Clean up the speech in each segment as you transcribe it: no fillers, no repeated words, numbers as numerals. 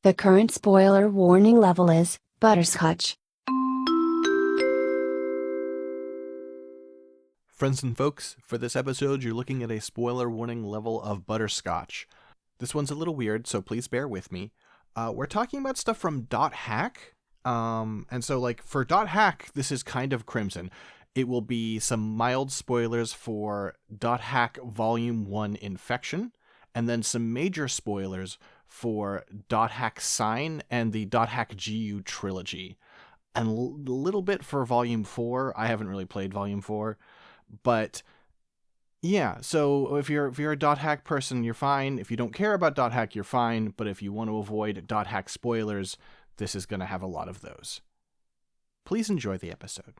The current spoiler warning level is butterscotch. Friends and folks, for this episode, you're looking at a spoiler warning level of butterscotch. This one's a little weird, so please bear with me. We're talking about stuff from .hack, and so for .hack, this is kind of crimson. It will be some mild spoilers for .hack Volume 1 Infection, and then some major spoilers for .hack Sign and the .hack GU trilogy. And a little bit for Volume 4. I haven't really played Volume 4. But yeah, so if you're a .hack person, you're fine. If you don't care about .hack, you're fine. But if you want to avoid .hack spoilers, this is going to have a lot of those. Please enjoy the episode.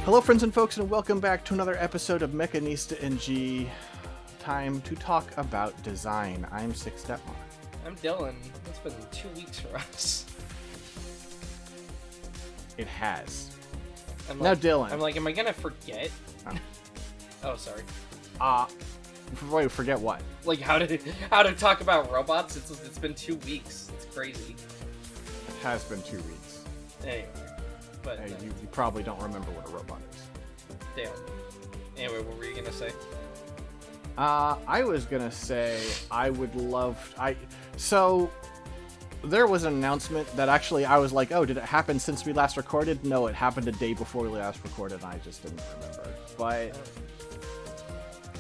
Hello, friends and folks, and welcome back to another episode of Mechanista and G. Time to talk about design. I'm Xth Form. I'm Dylan. It's been 2 weeks for us. It has. Now, Dylan. I'm like, am I gonna forget? Oh, sorry. Wait, forget what? Like how to talk about robots? It's been 2 weeks. It's crazy. It has been 2 weeks. Anyway, but you probably don't remember what a robot is. damn. Anyway, what were you gonna say? I was gonna say I would love. So there was an announcement that actually I was like, oh, did it happen since we last recorded? No, it happened a day before we last recorded, and I just didn't remember. But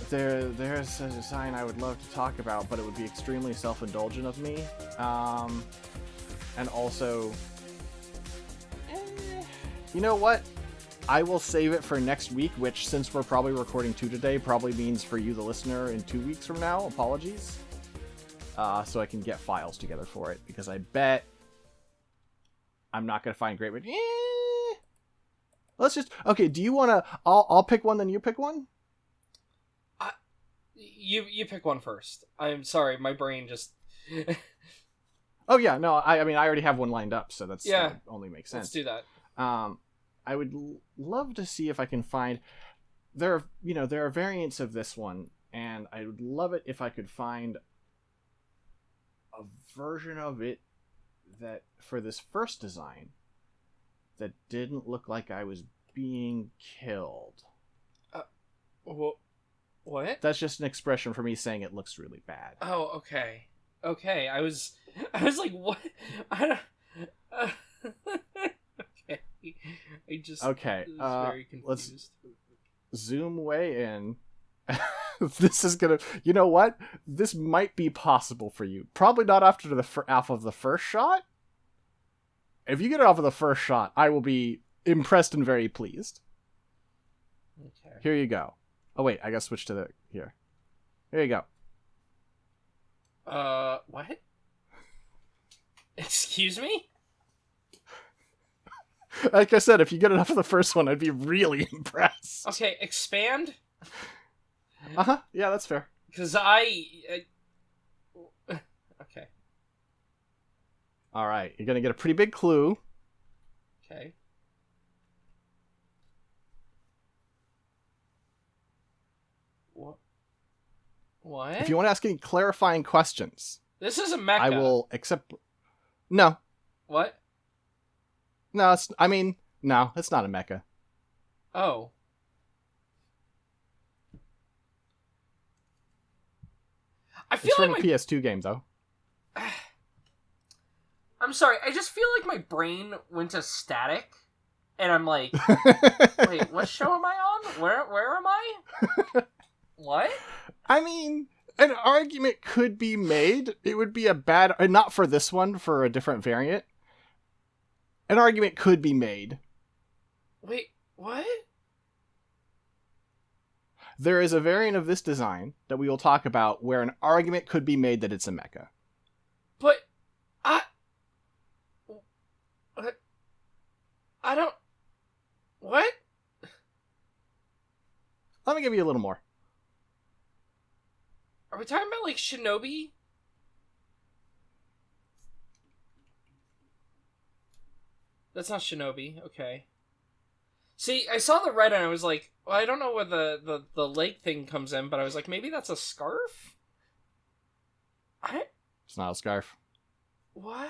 there's a design I would love to talk about, but it would be extremely self-indulgent of me. And also, you know what? I will save it for next week, which, since we're probably recording 2 today, probably means for you, the listener, in 2 weeks from now. Apologies. So I can get files together for it, because I bet I'm not going to find great... Let's just... Okay, do you want to... I'll pick one, then you pick one? You pick one first. I'm sorry, my brain just... Oh, yeah, no, I mean, I already have one lined up, so that only makes sense. Let's do that. I would love to see if I can find... There are variants of this one, and I would love it if I could find a version of it that, for this first design, that didn't look like I was being killed. What? That's just an expression for me saying it looks really bad. Oh, okay. Okay, I was like, what? I don't... Okay. I just... Okay, was very confused. Let's zoom way in. This is gonna... You know what? This might be possible for you. Probably not after off of the first shot. If you get it off of the first shot, I will be impressed and very pleased. Okay. Here you go. Oh, wait, I gotta switch to here. Here you go. What? Excuse me? Like I said, if you get enough of the first one, I'd be really impressed. Okay, expand? Uh-huh, yeah, that's fair. Because Okay. Alright, you're gonna get a pretty big clue. Okay. What? If you want to ask any clarifying questions... This is a mecha. I will accept... No. What? No, it's not a mecha. Oh. I feel It's like from a PS2 game, though. I'm sorry, I just feel like my brain went to static, and I'm like, wait, what show am I on? Where am I? What? I mean, an argument could be made. It would be a bad... Not for this one, for a different variant. An argument could be made. Wait, what? There is a variant of this design that we will talk about where an argument could be made that it's a mecha. But, I don't... What? Let me give you a little more. we talking about, like, Shinobi? That's not Shinobi. Okay. See, I saw the red and I was like, well, I don't know where the lake thing comes in, but I was like, maybe that's a scarf? It's not a scarf. What?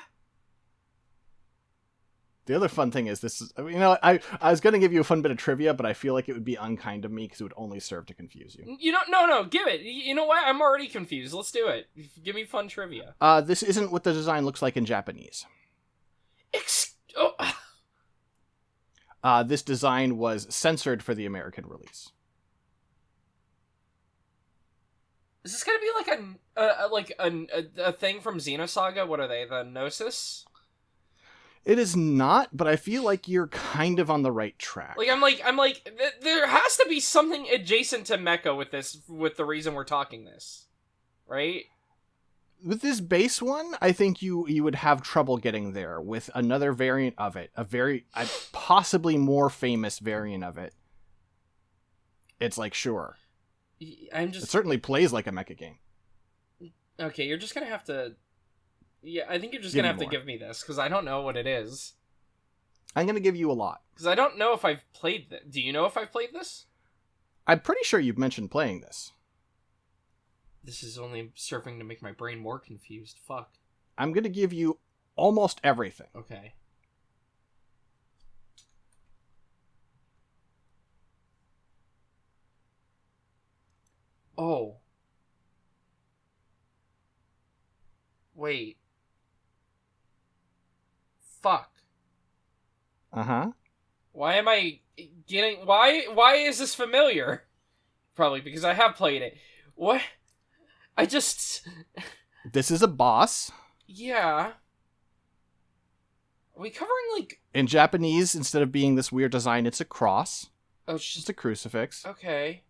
The other fun thing is this is, I was going to give you a fun bit of trivia, but I feel like it would be unkind of me because it would only serve to confuse you. No, give it. You know what? I'm already confused. Let's do it. Give me fun trivia. This isn't what the design looks like in Japanese. This design was censored for the American release. Is this gonna be like a thing from Xenosaga? What are they? The Gnosis? It is not, but I feel like you're kind of on the right track. I'm like, there has to be something adjacent to mecha with this, with the reason we're talking this, right? With this base one, I think you would have trouble getting there. With another variant of it, a possibly more famous variant of it, it's like, sure. It certainly plays like a mecha game. Okay, you're just gonna have to... Yeah, I think you're just gonna have to give me this, because I don't know what it is. I'm gonna give you a lot. Because I don't know if I've played this. Do you know if I've played this? I'm pretty sure you've mentioned playing this. This is only serving to make my brain more confused. Fuck. I'm gonna give you almost everything. Okay. Oh. Wait. Fuck. Uh-huh. Why am I getting... Why is this familiar? Probably because I have played it. What? I just... This is a boss. Yeah. Are we covering, like... In Japanese, instead of being this weird design, it's a cross. Oh, it's just... It's a crucifix. Okay.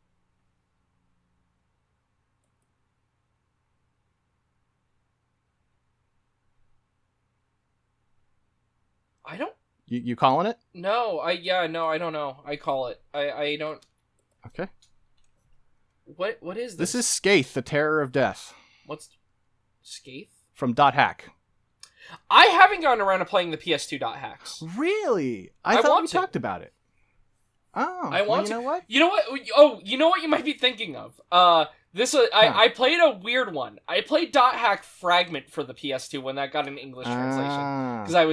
I don't... You calling it? No, I don't know. I call it. I don't... Okay. What is this? This is Skeith, the Terror of Death. What's... Skeith? From .hack. I haven't gotten around to playing the PS2 .hacks. Really? I thought we talked about it. Oh, I want you know what? You know what? Oh, you know what you might be thinking of? I played a weird one. I played .hack Fragment for the PS2 when that got an English translation. Because I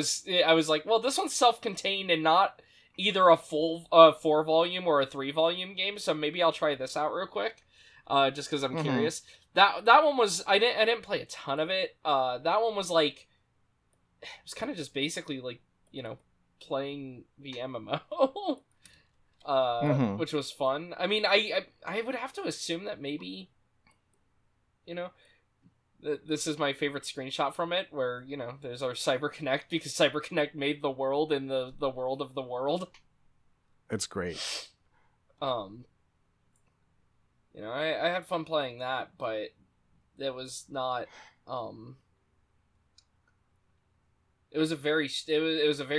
was like, well, this one's self-contained and not either a full 4-volume or a 3-volume game, so maybe I'll try this out real quick. Just because I'm curious. That one was... I didn't play a ton of it. That one was like... It was kind of just basically like, playing the MMO. Which was fun. I mean, I would have to assume that maybe, this is my favorite screenshot from it, where, there's our CyberConnect, because CyberConnect made the world in the world of the world. It's great. I had fun playing that, but it was not, it was a very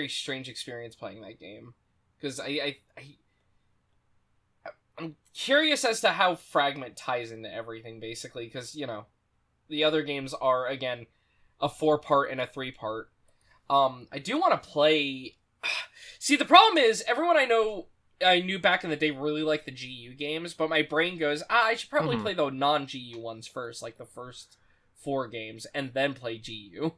strange experience playing that game, because I'm curious as to how Fragment ties into everything, basically, because, the other games are, again, a 4-part and a 3-part. I do want to play... See, the problem is, everyone I knew back in the day really liked the GU games, but my brain goes, I should probably play the non-GU ones first, like the first 4 games, and then play GU.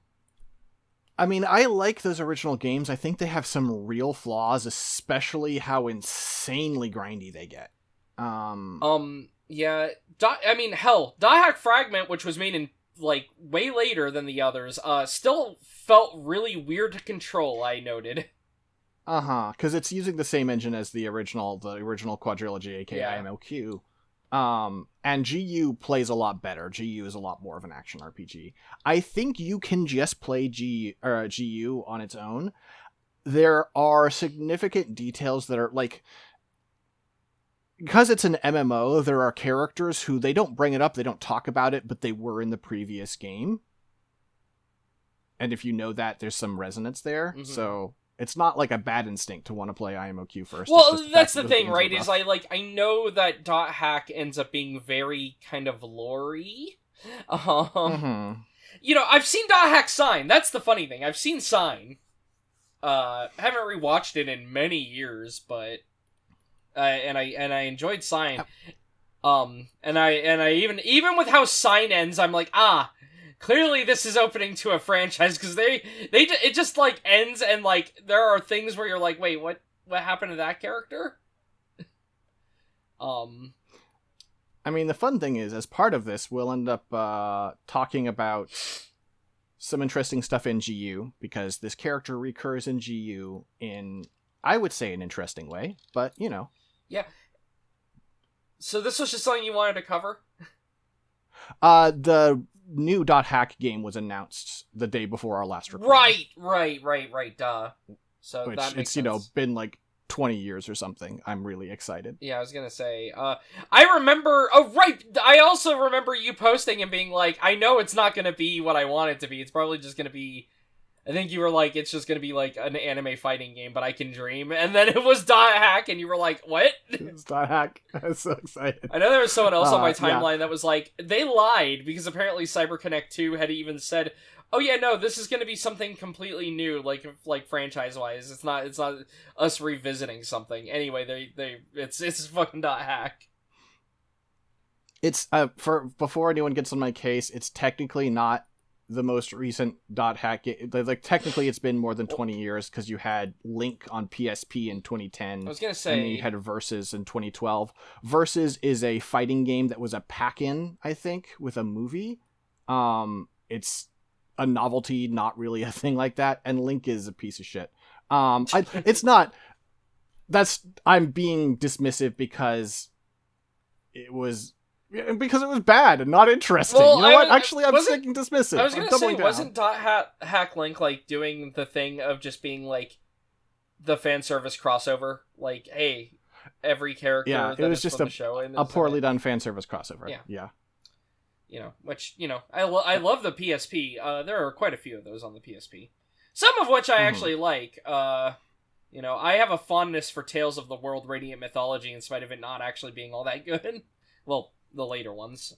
I mean, I like those original games. I think they have some real flaws, especially how insanely grindy they get. Yeah. .hack Fragment, which was made in, way later than the others, still felt really weird to control, I noted. Because it's using the same engine as the original quadrilogy, aka IMLQ. And GU plays a lot better. GU is a lot more of an action RPG. I think you can just play GU on its own. There are significant details that are, because it's an MMO, there are characters who they don't bring it up, they don't talk about it, but they were in the previous game. And if you know that, there's some resonance there. Mm-hmm. So it's not like a bad instinct to want to play IMOQ first. Well, that's the thing, right? Is I know that dot hack ends up being very kind of lore-y. You know, I've seen dot hack Sign. That's the funny thing. I've seen Sign. Haven't rewatched it in many years, but and I enjoyed Sign. And I even with how Sign ends, I'm like, clearly this is opening to a franchise, because it just like ends, and like there are things where you're like, wait, what happened to that character? I mean, the fun thing is, as part of this, we'll end up talking about some interesting stuff in GU, because this character recurs in GU in, I would say, an interesting way, but, you know. Yeah. So this was just something you wanted to cover? The new dot hack game was announced the day before our last recording. Right, duh. So which that makes it's, sense. you know, been like 20 years or something. I'm really excited. Yeah, I was gonna say, I remember, I also remember you posting and being like, I know it's not gonna be what I want it to be, it's probably just gonna be, I think you were like, it's just gonna be like an anime fighting game, but I can dream, and then it was dot hack, and you were like, what? It's dot hack. I was so excited. I know there was someone else on my timeline that was like, they lied, because apparently CyberConnect 2 had even said, oh yeah, no, this is going to be something completely new, like franchise-wise. It's not us revisiting something. Anyway, it's fucking dot hack. It's before anyone gets on my case, it's technically not the most recent dot hack. Like technically, it's been more than 20 years, because you had Link on PSP in 2010. I was gonna say, and then you had Versus in 2012. Versus is a fighting game that was a pack-in, I think, with a movie. It's a novelty, not really a thing like that, and Link is a piece of shit. It's not. I'm being dismissive because it was bad and not interesting. Well, you know what? Actually, I'm thinking dismissive. I was gonna say, down. wasn't dot hack Link like doing the thing of just being like the fan service crossover? Like, hey, every character that was just from the show, a poorly done fan service crossover. Yeah. You know, which, you know, I love the PSP. There are quite a few of those on the PSP. Some of which I actually like. You know, I have a fondness for Tales of the World Radiant Mythology, in spite of it not actually being all that good. Well, the later ones.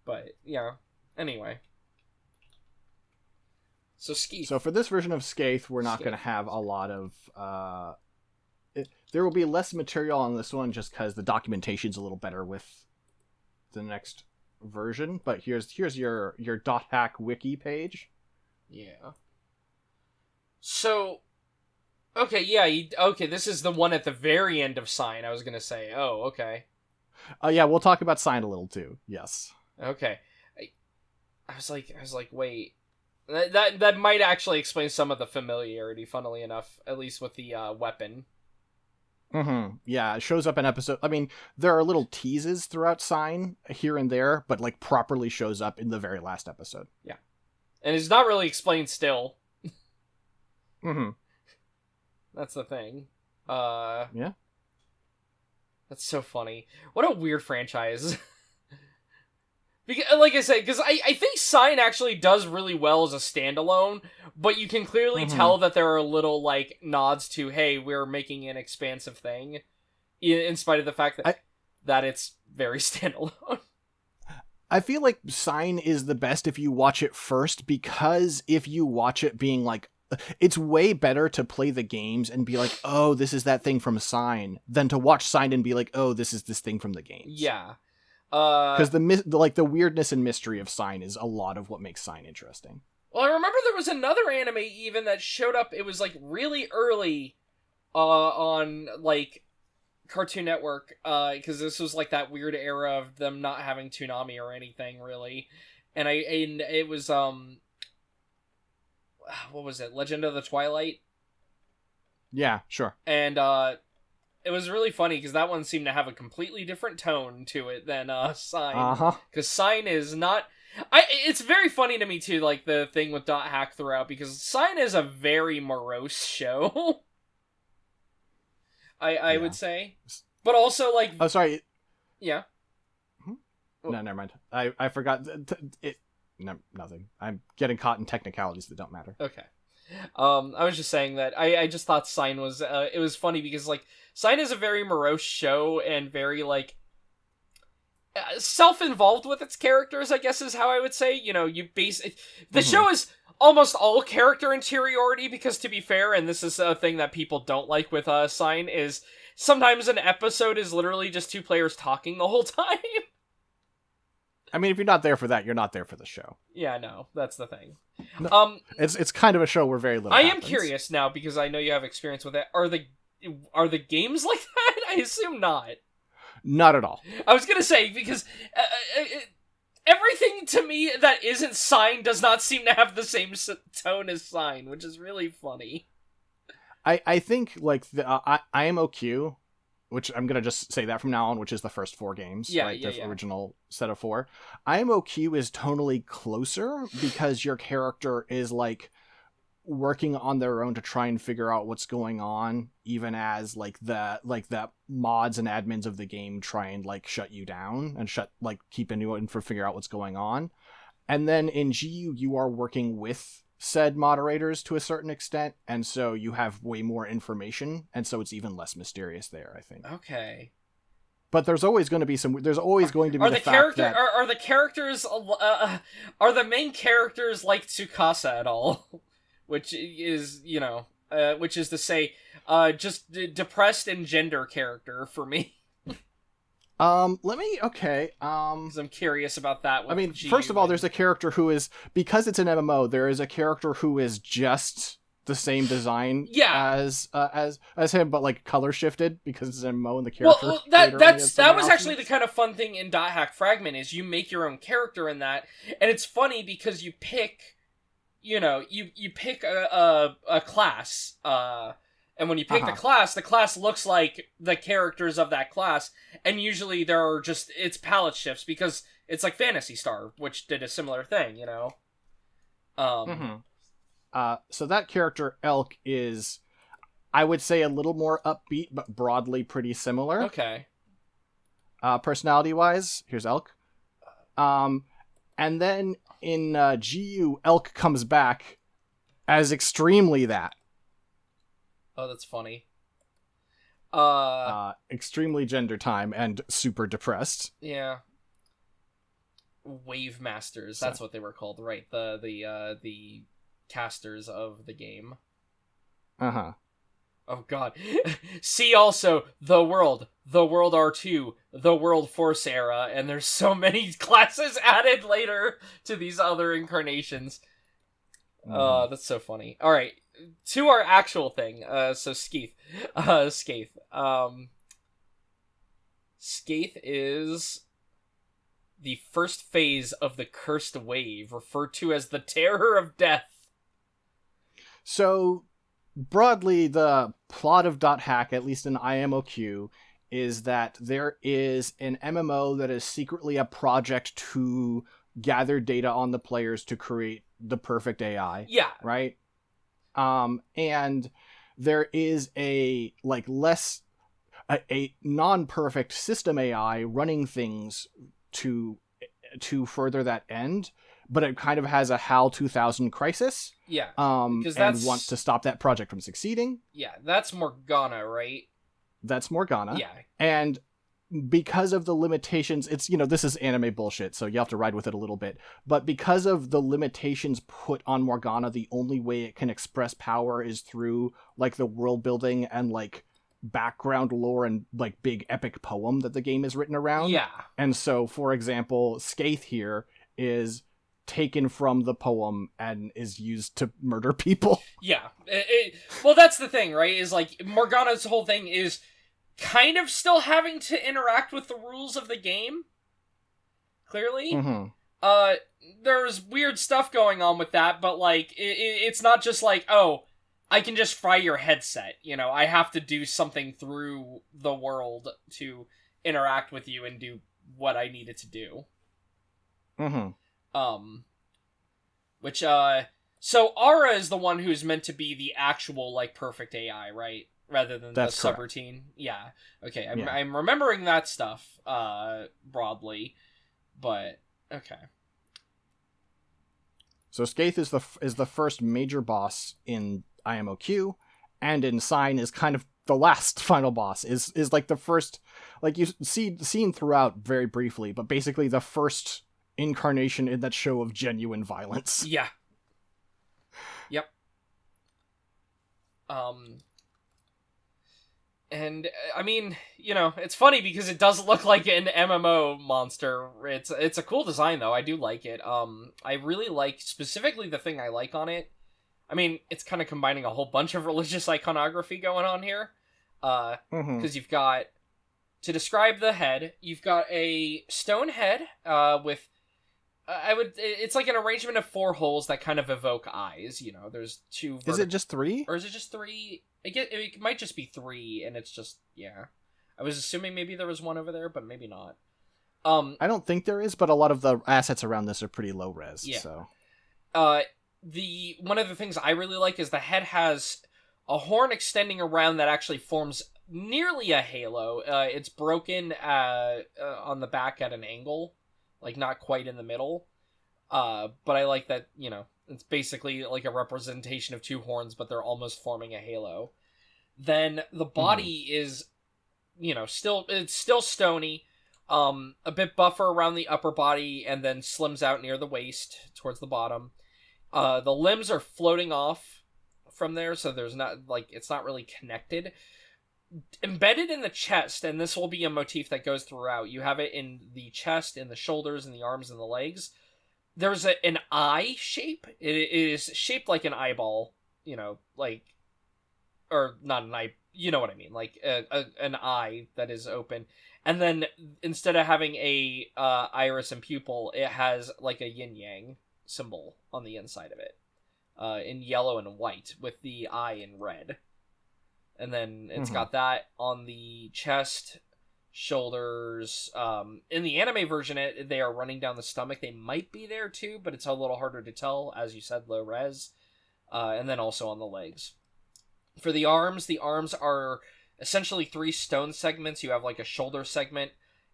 But, yeah. Anyway. So, Skeith. So, for this version of Skeith, we're not going to have a lot of... there will be less material on this one, just because the documentation's a little better with the next version, but here's your dot hack wiki page. Yeah. So, okay, yeah, okay, this is the one at the very end of Sign, I was gonna say. Oh, okay. Yeah, we'll talk about Sign a little too. Yes. Okay. I was like, wait. That might actually explain some of the familiarity, funnily enough, at least with the weapon. Yeah, it shows up in episode. I mean, there are little teases throughout Sign here and there, but like properly shows up in the very last episode. Yeah, and it's not really explained still. That's the thing. Yeah. That's so funny. What a weird franchise. Because, like I said, because I think Sign actually does really well as a standalone, but you can clearly tell that there are little, like, nods to, hey, we're making an expansive thing, in spite of the fact that it's very standalone. I feel like Sign is the best if you watch it first, because if you watch it being like, it's way better to play the games and be like, oh, this is that thing from Sign, than to watch Sign and be like, oh, this is this thing from the games. Yeah. Because the weirdness and mystery of Sign is a lot of what makes Sign interesting. Well, I remember there was another anime even that showed up. It was like really early, on like Cartoon Network, because this was like that weird era of them not having Toonami or anything really, and it was what was it? Legend of the Twilight. Yeah, sure. And it was really funny because that one seemed to have a completely different tone to it than Sign. Because Sign is not... It's very funny to me, too, like, the thing with dot hack throughout, because Sign is a very morose show. I would say. But also, like... Oh, sorry. Yeah. No, never mind. I forgot. No, nothing. I'm getting caught in technicalities that don't matter. Okay. I was just saying that I just thought Sign was it was funny because like Sign is a very morose show and very like self-involved with its characters, I guess is how I would say. You know, the show is almost all character interiority because, to be fair, and this is a thing that people don't like with Sign, is sometimes an episode is literally just two players talking the whole time. I mean, if you're not there for that, you're not there for the show. Yeah, no, that's the thing. No, it's kind of a show where very little I happens. am curious now because I know you have experience with it. Are the games like that? I assume not. Not at all. I was gonna say because everything to me that isn't Sign does not seem to have the same tone as Sign, which is really funny. I think like the IMOQ, which I'm gonna just say that from now on, which is the first 4 games, the original set of 4. IMOQ is tonally closer because your character is like working on their own to try and figure out what's going on, even as like the mods and admins of the game try and like shut you down and keep anyone from figure out what's going on. And then in GU you are working with said moderators to a certain extent, and so you have way more information, and so it's even less mysterious there, I think. Okay. But there's always going to be the main characters like Tsukasa at all? Which is, you know, which is to say, just depressed and gender character for me. Okay. Because I'm curious about that. I mean, first of all, there's a character who is, because it's an MMO, there is a character who is just the same design as him, but like color shifted because it's an MMO and the character. Well, that was actually the kind of fun thing in .hack Fragment is you make your own character in that, and it's funny because you pick. You know, you pick a class, and when you pick the class looks like the characters of that class, and usually there are it's palette shifts because it's like Phantasy Star, which did a similar thing, you know? So that character, Elk, is, I would say, a little more upbeat, but broadly pretty similar. Okay. Personality-wise, here's Elk. And then in GU, Elk comes back as extremely that. Oh, that's funny. Extremely gender time and super depressed. Yeah. Wave Masters, that's what they were called, right? The casters of the game. Uh-huh. Oh god. See also The World R2, The World Force Era, and there's so many classes added later to these other incarnations. That's so funny. Alright, to our actual thing. So Skeith. Skeith. Skeith is the first phase of the Cursed Wave, referred to as the Terror of Death. So, broadly, the plot of .hack, at least in IMOQ, is that there is an MMO that is secretly a project to gather data on the players to create the perfect AI. Yeah. Right? And there is a non-perfect system AI running things to further that end, but it kind of has a HAL 2000 crisis. Yeah. And wants to stop that project from succeeding. Yeah, that's Morgana, right? That's Morgana. Yeah. And because of the limitations, it's, this is anime bullshit, so you have to ride with it a little bit. But because of the limitations put on Morgana, the only way it can express power is through, the world building and, background lore and, big epic poem that the game is written around. Yeah. And so, for example, Skeith here is taken from the poem and is used to murder people. Yeah. Well, that's the thing, right? Is, Morgana's whole thing is kind of still having to interact with the rules of the game. Clearly. Mm-hmm. There's weird stuff going on with that, but, it's not just oh, I can just fry your headset. I have to do something through the world to interact with you and do what I needed to do. Mm-hmm. So Ara is the one who's meant to be the actual, perfect AI, right? Rather than the subroutine. Yeah. Okay, I'm remembering that stuff, broadly, but, okay. So Skeith is the first major boss in IMOQ, and in Sign is kind of the last final boss. Is like the first, like you see seen throughout very briefly, but basically the first incarnation in that show of genuine violence. Yeah. Yep. And I mean, it's funny because it does look like an MMO monster. It's a cool design though. I do like it. I really like specifically the thing I like on it. I mean, it's kind of combining a whole bunch of religious iconography going on here. Because you've got, to describe the head, you've got a stone head with, it's like an arrangement of 4 holes that kind of evoke eyes. There's 2. Is it just 3? Or is it just 3? It might just be 3, and it's just, yeah. I was assuming maybe there was 1 over there, but maybe not. I don't think there is, but a lot of the assets around this are pretty low res. Yeah. So. One of the things I really like is the head has a horn extending around that actually forms nearly a halo. It's broken on the back at an angle, like not quite in the middle. But I like that, it's basically like a representation of 2 horns, but they're almost forming a halo. Then the body is, it's still stony, a bit buffer around the upper body, and then slims out near the waist towards the bottom. The limbs are floating off from there, so there's not, it's not really connected. Embedded in the chest, and this will be a motif that goes throughout, you have it in the chest, in the shoulders, in the arms, and the legs. There's an eye shape. It is shaped like an eyeball, or not an eye, you know what I mean, like an eye that is open. And then instead of having a iris and pupil, it has like a yin-yang symbol on the inside of it, in yellow and white, with the eye in red. And then it's got that on the chest, shoulders. In the anime version, they are running down the stomach. They might be there too, but it's a little harder to tell, as you said, low res. And then also on the legs. For the arms are essentially 3 stone segments. You have like a shoulder segment,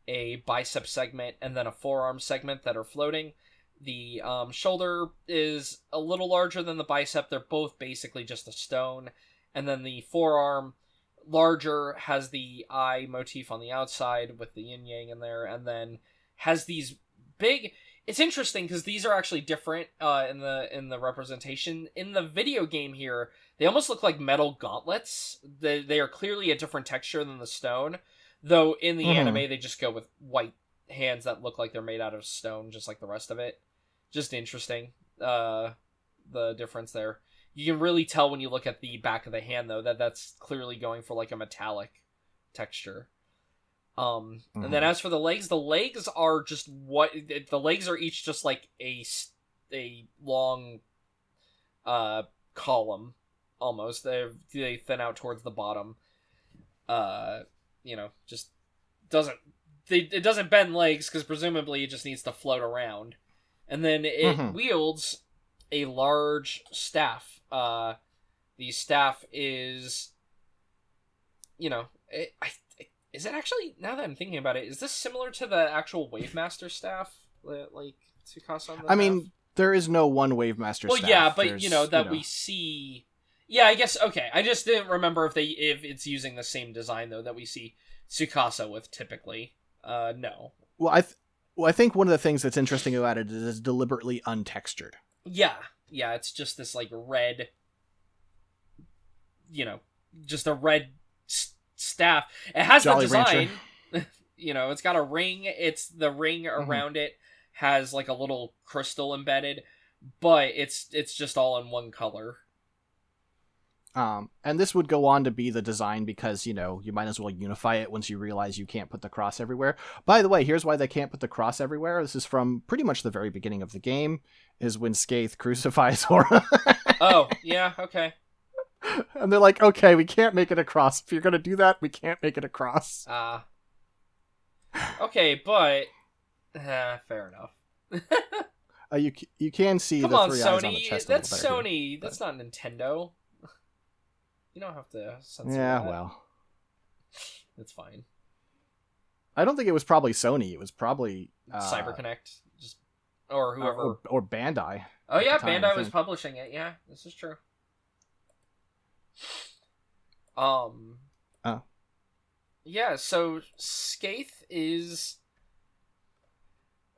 a bicep segment, and then a forearm segment that are floating. The shoulder is a little larger than the bicep. They're both basically just a stone. And then the forearm, larger, has the eye motif on the outside with the yin-yang in there, and then has these big... It's interesting because these are actually different in the representation. In the video game here, they almost look like metal gauntlets. They are clearly a different texture than the stone, though in the anime they just go with white hands that look like they're made out of stone, just like the rest of it. Just interesting, the difference there. You can really tell when you look at the back of the hand, though, that's clearly going for like a metallic texture. And then as for the legs are just the legs are each just like a long column almost. They thin out towards the bottom. Just it doesn't bend legs because presumably it just needs to float around. And then it wields a large staff. The staff is, is it actually, now that I'm thinking about it, is this similar to the actual Wavemaster staff? Like, Tsukasa on the mean, there is no one Wavemaster staff. Well, yeah, but, we see... Yeah, I guess, okay. I just didn't remember if it's using the same design, though, that we see Tsukasa with typically. No. Well, I think one of the things that's interesting about it is it's deliberately untextured. Yeah, it's just this, like, red, just a red staff. It has Jolly the design, it's got a ring. It's the ring around it has, like, a little crystal embedded, but it's just all in one color. And this would go on to be the design because, you might as well unify it once you realize you can't put the cross everywhere. By the way, here's why they can't put the cross everywhere. This is from pretty much the very beginning of the game, is when Skeith crucifies Sora. Oh, yeah, okay. And they're like, okay, we can't make it a cross. If you're going to do that, we can't make it a cross. Okay, but... fair enough. You can see Come the on, 3 Sony. eyes on the chest. That's a little Sony. here, That's not Nintendo. You don't have to censor Yeah, that. well. It's fine. I don't think it was probably Sony. It was probably... CyberConnect. Just or whoever, or Bandai. Oh yeah, time, Bandai was publishing it. Yeah, this is true. Yeah, so Skeith is,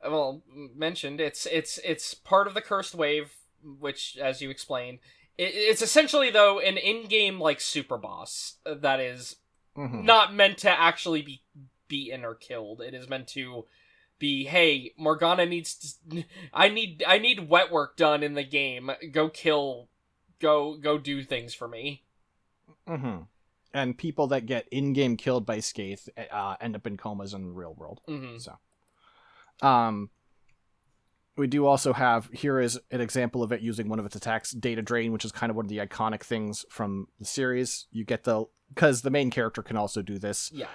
well, mentioned. It's part of the Cursed Wave, which, as you explained, it's essentially though an in-game like super boss that is not meant to actually be beaten or killed. It is meant to be, hey, Morgana needs to, I need wet work done in the game. Go do things for me. And people that get in-game killed by Skeith end up in comas in the real world. So, we do also have, here is an example of it using one of its attacks, Data Drain, which is kind of one of the iconic things from the series. You get because the main character can also do this. Yeah.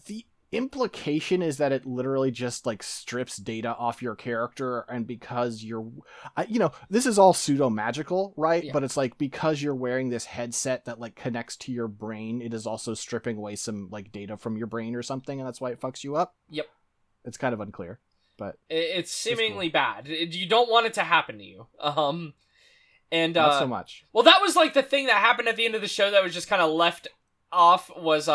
The implication is that it literally just like strips data off your character, and because this is all pseudo magical, right? Yeah. But it's like, because you're wearing this headset that like connects to your brain, it is also stripping away some like data from your brain or something, and that's why it fucks you up. Yep. It's kind of unclear, but it's seemingly bad. You don't want it to happen to you. And not so much. Well, that was like the thing that happened at the end of the show that was just kind of left off. Was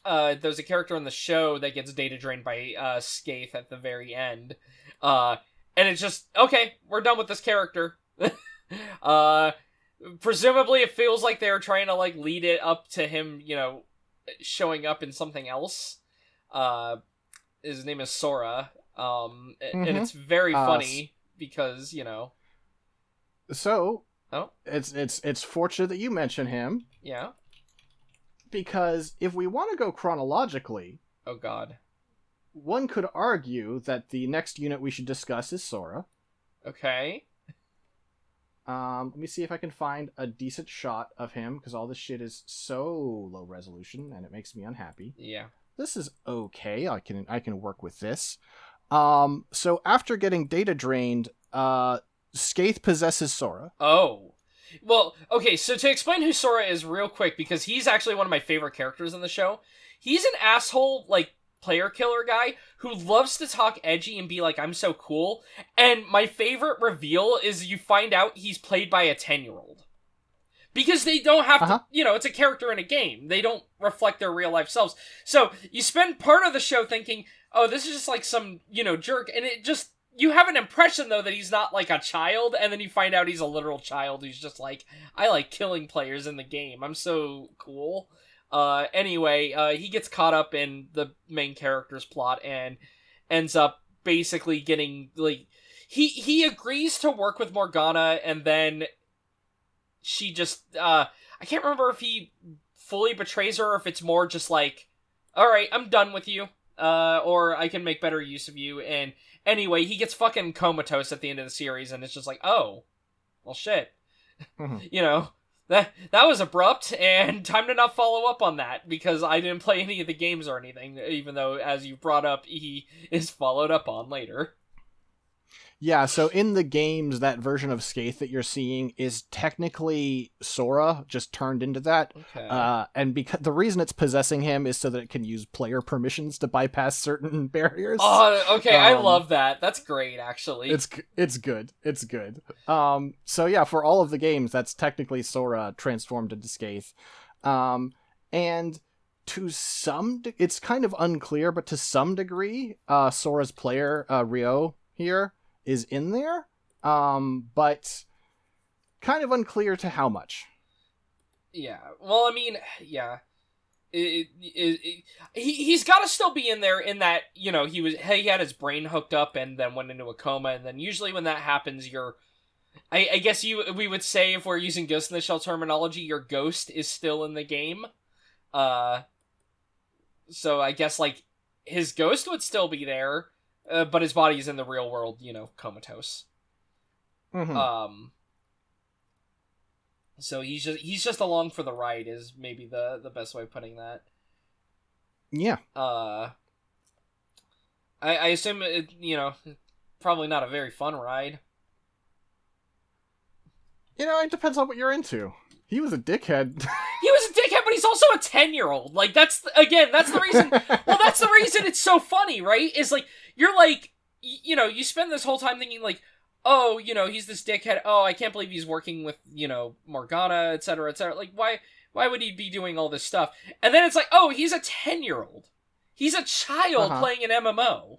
there's a character in the show that gets data drained by Skeith at the very end. And it's just, okay, we're done with this character. Presumably it feels like they were trying to like lead it up to him, showing up in something else. His name is Sora. And it's very funny because, So, oh, it's fortunate that you mention him. Yeah. Because if we want to go chronologically... Oh, God. One could argue that the next unit we should discuss is Sora. Okay. Let me see if I can find a decent shot of him, because all this shit is so low resolution, and it makes me unhappy. Yeah. This is okay. I can work with this. So after getting data drained, Skeith possesses Sora. Oh. Well, okay, so to explain who Sora is real quick, because he's actually one of my favorite characters in the show. He's an asshole, like, player killer guy who loves to talk edgy and be like, I'm so cool. And my favorite reveal is you find out he's played by a 10-year-old. Because they don't have to, it's a character in a game. They don't reflect their real life selves. So you spend part of the show thinking, oh, this is just like some, jerk. And it just, you have an impression, though, that he's not like a child. And then you find out he's a literal child who's just like, I like killing players in the game. I'm so cool. Anyway, he gets caught up in the main character's plot and ends up basically getting, like, he agrees to work with Morgana, and then she just, I can't remember if he fully betrays her or if it's more just like, alright, I'm done with you, or I can make better use of you, and anyway, he gets fucking comatose at the end of the series, and it's just like, oh, well shit. That was abrupt, and time to not follow up on that, because I didn't play any of the games or anything, even though, as you brought up, he is followed up on later. Yeah, so in the games, that version of Skeith that you're seeing is technically Sora, just turned into that. Okay. And because the reason it's possessing him is so that it can use player permissions to bypass certain barriers. Oh, okay, I love that. That's great, actually. It's good. It's good. So yeah, for all of the games, that's technically Sora transformed into Skeith. And to some, it's kind of unclear, but to some degree, Sora's player, Ryo, here, is in there, but kind of unclear to how much. Yeah, well, I mean, yeah, he's got to still be in there in that, he had his brain hooked up and then went into a coma, and then usually when that happens, I guess we would say, if we're using Ghost in the Shell terminology, your ghost is still in the game. So I guess, like, his ghost would still be there, but his body's in the real world, comatose. Mm-hmm. So he's just along for the ride is maybe the best way of putting that. Yeah. I assume it, probably not a very fun ride. It depends on what you're into. He was a dickhead. He was a dickhead, but he's also a 10-year-old. Like, that's the reason. Well, that's the reason it's so funny, right? Is like, you're like, you know, you spend this whole time thinking, like, oh, you know, he's this dickhead. Oh, I can't believe he's working with, you know, Morgana, etc., etc. Like, why would he be doing all this stuff? And then it's like, oh, he's a 10-year-old. He's a child playing an MMO.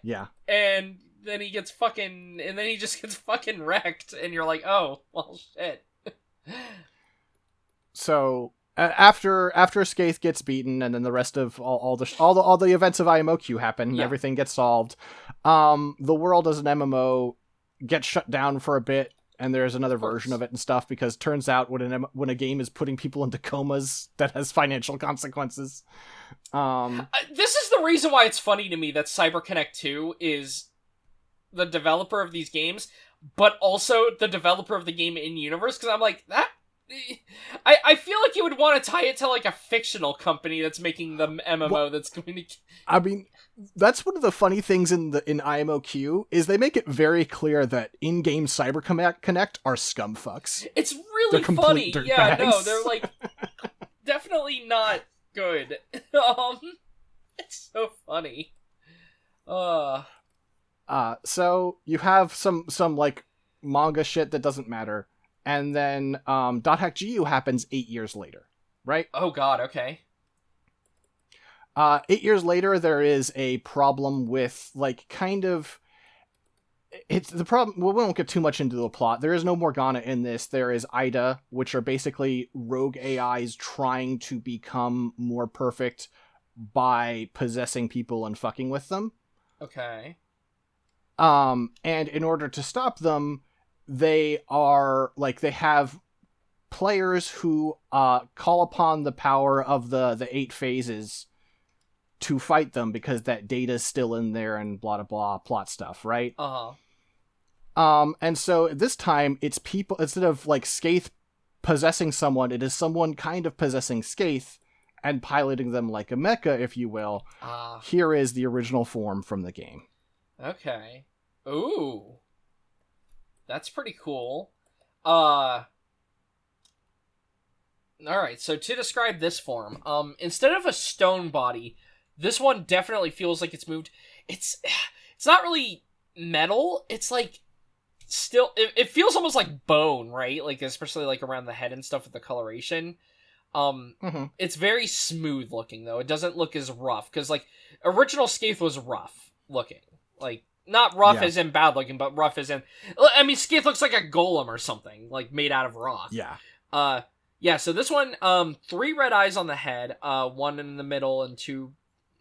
Yeah. And then he just gets fucking wrecked, and you're like, oh, well, shit. So after Skeith gets beaten, and then the rest of all the events of IMOQ happen, and everything gets solved. The world as an MMO gets shut down for a bit, and there's another version of it and stuff, because turns out when a game is putting people into comas, that has financial consequences. This is the reason why it's funny to me that CyberConnect 2 is the developer of these games, but also the developer of the game in universe, because I'm like, that. I feel like you would want to tie it to like a fictional company that's making the MMO that's going to. I mean, that's one of the funny things in IMOQ is they make it very clear that in-game CyberConnect are scumfucks. It's really funny. Yeah, no, they're like definitely not good. It's so funny. So you have some like manga shit that doesn't matter. And then .hack GU happens 8 years later, right? Oh god, okay. 8 years later, there is a problem with, like, kind of... It's the problem... Well, we won't get too much into the plot. There is no Morgana in this. There is Ida, which are basically rogue AIs trying to become more perfect by possessing people and fucking with them. Okay. And in order to stop them... They have players who call upon the power of the 8 phases to fight them, because that data's still in there and blah, blah, blah, plot stuff, right? And so this time, it's people, instead of, like, Skeith possessing someone, it is someone kind of possessing Skeith and piloting them like a mecha, if you will. Here is the original form from the game. Okay. Ooh. That's pretty cool. Alright, so to describe this form, instead of a stone body, this one definitely feels like it's moved. It's not really metal, it's like, still, it feels almost like bone, right? Like, especially like around the head and stuff with the coloration. It's very smooth looking, though. It doesn't look as rough, because, like, original Skeith was rough looking. Like, not rough as in bad looking, but rough as in... I mean, Skeith looks like a golem or something, like, made out of rock. Yeah. Yeah, so this one, 3 red eyes on the head, 1 in the middle and 2,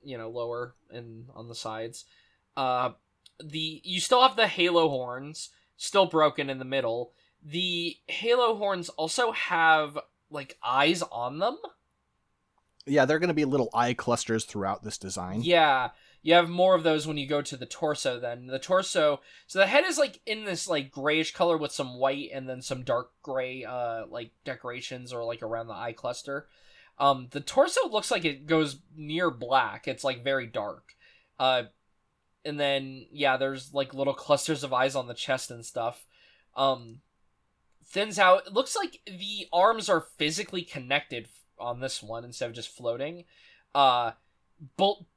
you know, lower and on the sides. You still have the halo horns, still broken in the middle. The halo horns also have, like, eyes on them. Yeah, they're going to be little eye clusters throughout this design. Yeah. You have more of those when you go to the torso, then. The torso... So the head is, like, in this, like, grayish color with some white and then some dark gray, like, decorations or, like, around the eye cluster. The torso looks like it goes near black. It's, like, very dark. And then, yeah, there's, like, little clusters of eyes on the chest and stuff. Thins out. It looks like the arms are physically connected on this one instead of just floating.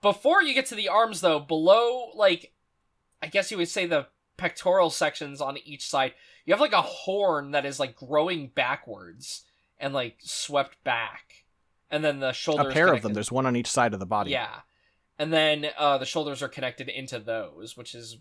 Before you get to the arms, though, below, like, I guess you would say the pectoral sections on each side, you have, like, a horn that is, like, growing backwards and, like, swept back. And then the shoulders... A pair of them. There's one on each side of the body. Yeah. And then the shoulders are connected into those, which is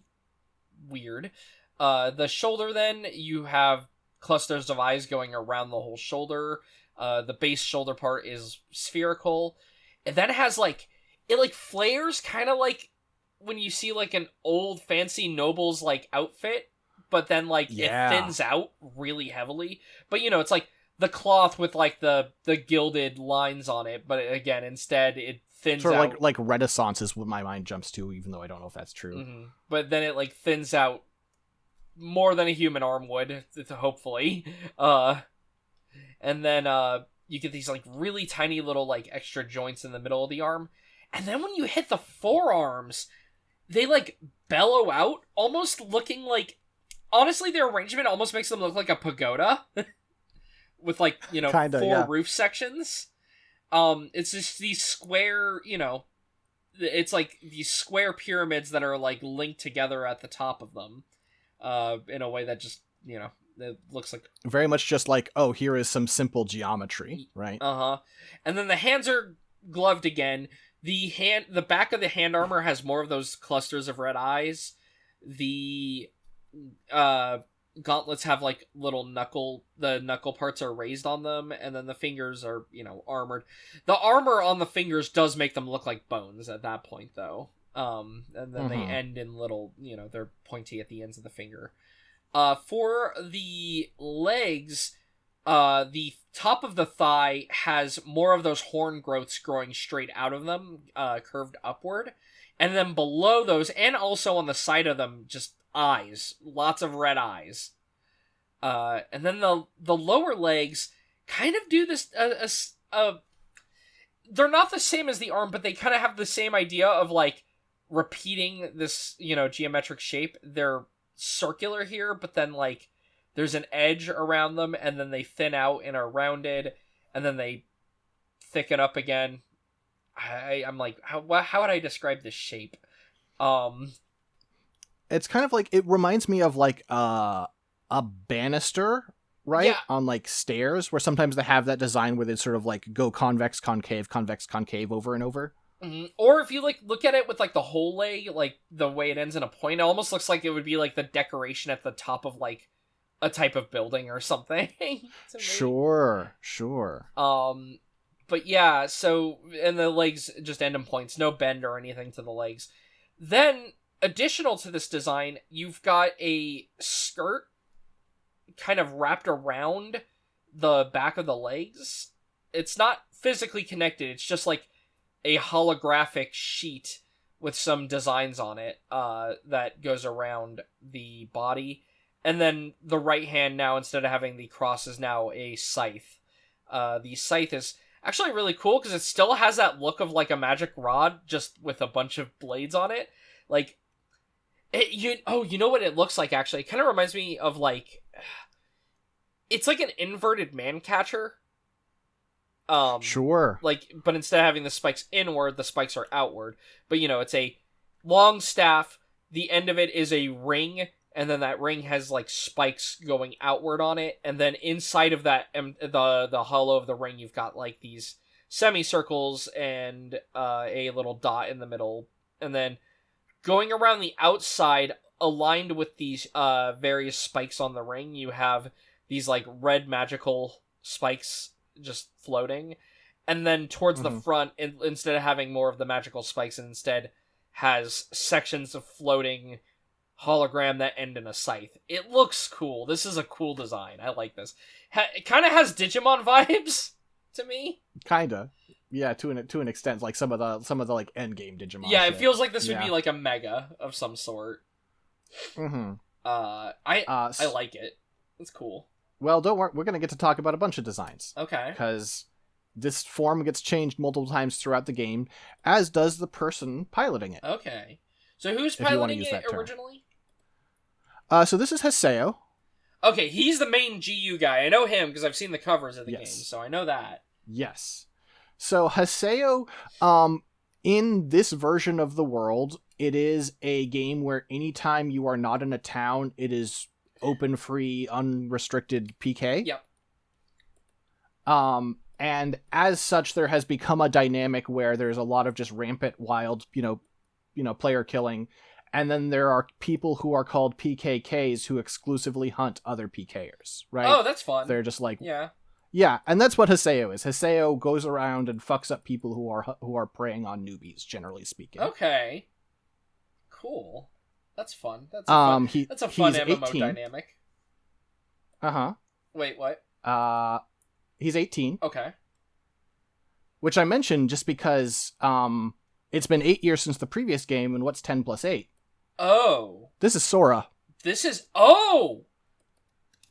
weird. The shoulder, then, you have clusters of eyes going around the whole shoulder. The base shoulder part is spherical. And then it has, like... It, like, flares kind of like when you see, like, an old fancy noble's, like, outfit, but then, like, it thins out really heavily. But, you know, it's, like, the cloth with, like, the gilded lines on it, but, again, instead, it thins out. Sort of like Renaissance is what my mind jumps to, even though I don't know if that's true. Mm-hmm. But then it, like, thins out more than a human arm would, hopefully. And then, you get these, like, really tiny little, like, extra joints in the middle of the arm. And then when you hit the forearms, they, like, bellow out, almost looking like... Honestly, their arrangement almost makes them look like a pagoda. With, like, you know, kinda, 4 roof sections. It's just these square, you know... it's like these square pyramids that are like linked together at the top of them, in a way that just, you know, it looks like very much just like, oh, here is some simple geometry, right? And then the hands are gloved again. The back of the hand armor has more of those clusters of red eyes. The gauntlets have like little knuckle parts are raised on them, and then the fingers are, you know, armored. The armor on the fingers does make them look like bones at that point, though. And then they end in little, you know, they're pointy at the ends of the finger. For the legs, the top of the thigh has more of those horn growths growing straight out of them, curved upward. And then below those, and also on the side of them, just eyes. Lots of red eyes. And then the lower legs kind of do this, they're not the same as the arm, but they kind of have the same idea of, like, repeating this, you know, geometric shape. They're circular here, but then, like, there's an edge around them, and then they thin out and are rounded, and then they thicken up again. I'm like, how would I describe this shape? It's kind of like, it reminds me of like a banister, right? Yeah. On like stairs, where sometimes they have that design where they sort of like go convex, concave over and over. Mm-hmm. Or if you like look at it with like the whole leg, like the way it ends in a point, it almost looks like it would be like the decoration at the top of like a type of building or something. Sure. But yeah, so, and the legs just end in points, no bend or anything to the legs. Then, additional to this design, you've got a skirt kind of wrapped around the back of the legs. It's not physically connected, it's just like a holographic sheet with some designs on it that goes around the body. And then the right hand now, instead of having the cross, is now a scythe. The scythe is actually really cool because it still has that look of like a magic rod, just with a bunch of blades on it. Like, you know what it looks like, actually? It kind of reminds me of like, it's like an inverted man catcher. Sure. Like, but instead of having the spikes inward, the spikes are outward. But, you know, it's a long staff. The end of it is a ring, and then that ring has like spikes going outward on it. And then inside of that, the hollow of the ring, you've got like these semicircles and a little dot in the middle. And then going around the outside, aligned with these various spikes on the ring, you have these like red magical spikes just floating. And then towards the front, instead of having more of the magical spikes, it instead has sections of floating hologram that end in a scythe. It looks cool. This is a cool design. I like this. It kind of has Digimon vibes to me. Kinda. Yeah, to an extent, like some of the like end game Digimon. Yeah, shit. It feels like this would be like a mega of some sort. I like it. It's cool. Well, don't worry. We're gonna get to talk about a bunch of designs. Okay. Because this form gets changed multiple times throughout the game, as does the person piloting it. Okay. So who's piloting it originally? So this is Haseo. Okay, he's the main GU guy. I know him because I've seen the covers of the game, so I know that. Yes. So Haseo, in this version of the world, it is a game where anytime you are not in a town, it is open, free, unrestricted PK. Yep. And as such, there has become a dynamic where there's a lot of just rampant, wild, player killing. And then there are people who are called PKKs who exclusively hunt other PKers, right? Oh, that's fun. They're just like... Yeah, and that's what Haseo is. Haseo goes around and fucks up people who are preying on newbies, generally speaking. Okay. Cool. That's fun. That's a fun MMO 18. dynamic. Uh-huh. Wait, what? He's 18. Okay. Which I mentioned just because it's been 8 years since the previous game, and what's 10 plus 8? Oh. This is Sora. Oh!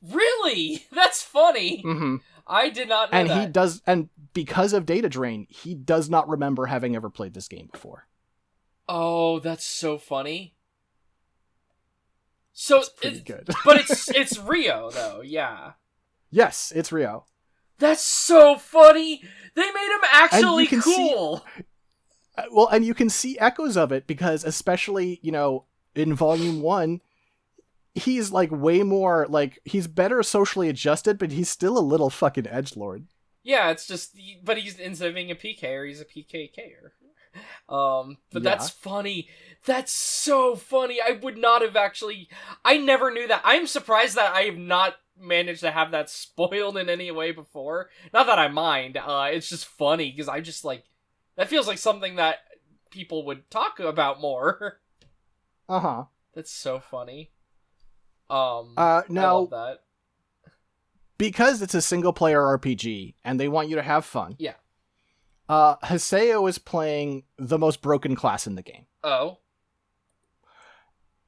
Really? That's funny. Mm-hmm. I did not know that. And because of data drain, he does not remember having ever played this game before. Oh, that's so funny. So it's pretty good. But it's Rio though, yeah. Yes, it's Rio. That's so funny. They made him actually cool. Well, and you can see echoes of it because, especially, in Volume 1, he's like way more like he's better socially adjusted, but he's still a little fucking edgelord. Yeah, it's just, but he's, instead of being a PKer, he's a PKKer. But that's funny. That's so funny. I would not have actually. I never knew that. I'm surprised that I have not managed to have that spoiled in any way before. Not that I mind. It's just funny because I just like that feels like something that people would talk about more. That's so funny. Now, I love that. Because it's a single player RPG and they want you to have fun. Yeah. Haseo is playing the most broken class in the game. Oh.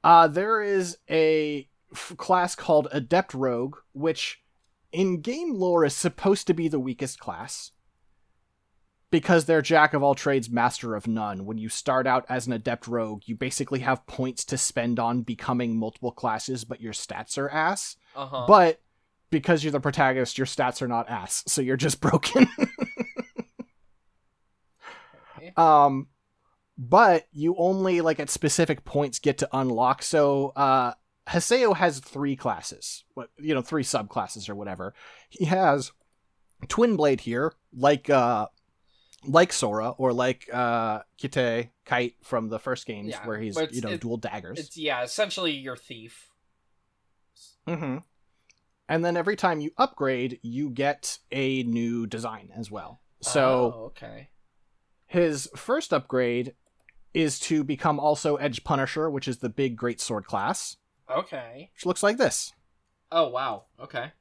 There is a class called Adept Rogue, which in game lore is supposed to be the weakest class. Because they're Jack of all trades, Master of none. When you start out as an Adept Rogue, you basically have points to spend on becoming multiple classes, but your stats are ass. But because you're the protagonist, your stats are not ass, so you're just broken. Okay. But you only, like, at specific points get to unlock. So, Haseo has 3 classes. 3 subclasses or whatever. He has Twin Blade here, like Sora, or like Kite from the first games, where he's, dual daggers. It's, essentially your thief. Mm-hmm. And then every time you upgrade, you get a new design as well. So, okay. His first upgrade is to become also Edge Punisher, which is the big great sword class. Okay. Which looks like this. Oh, wow. Okay.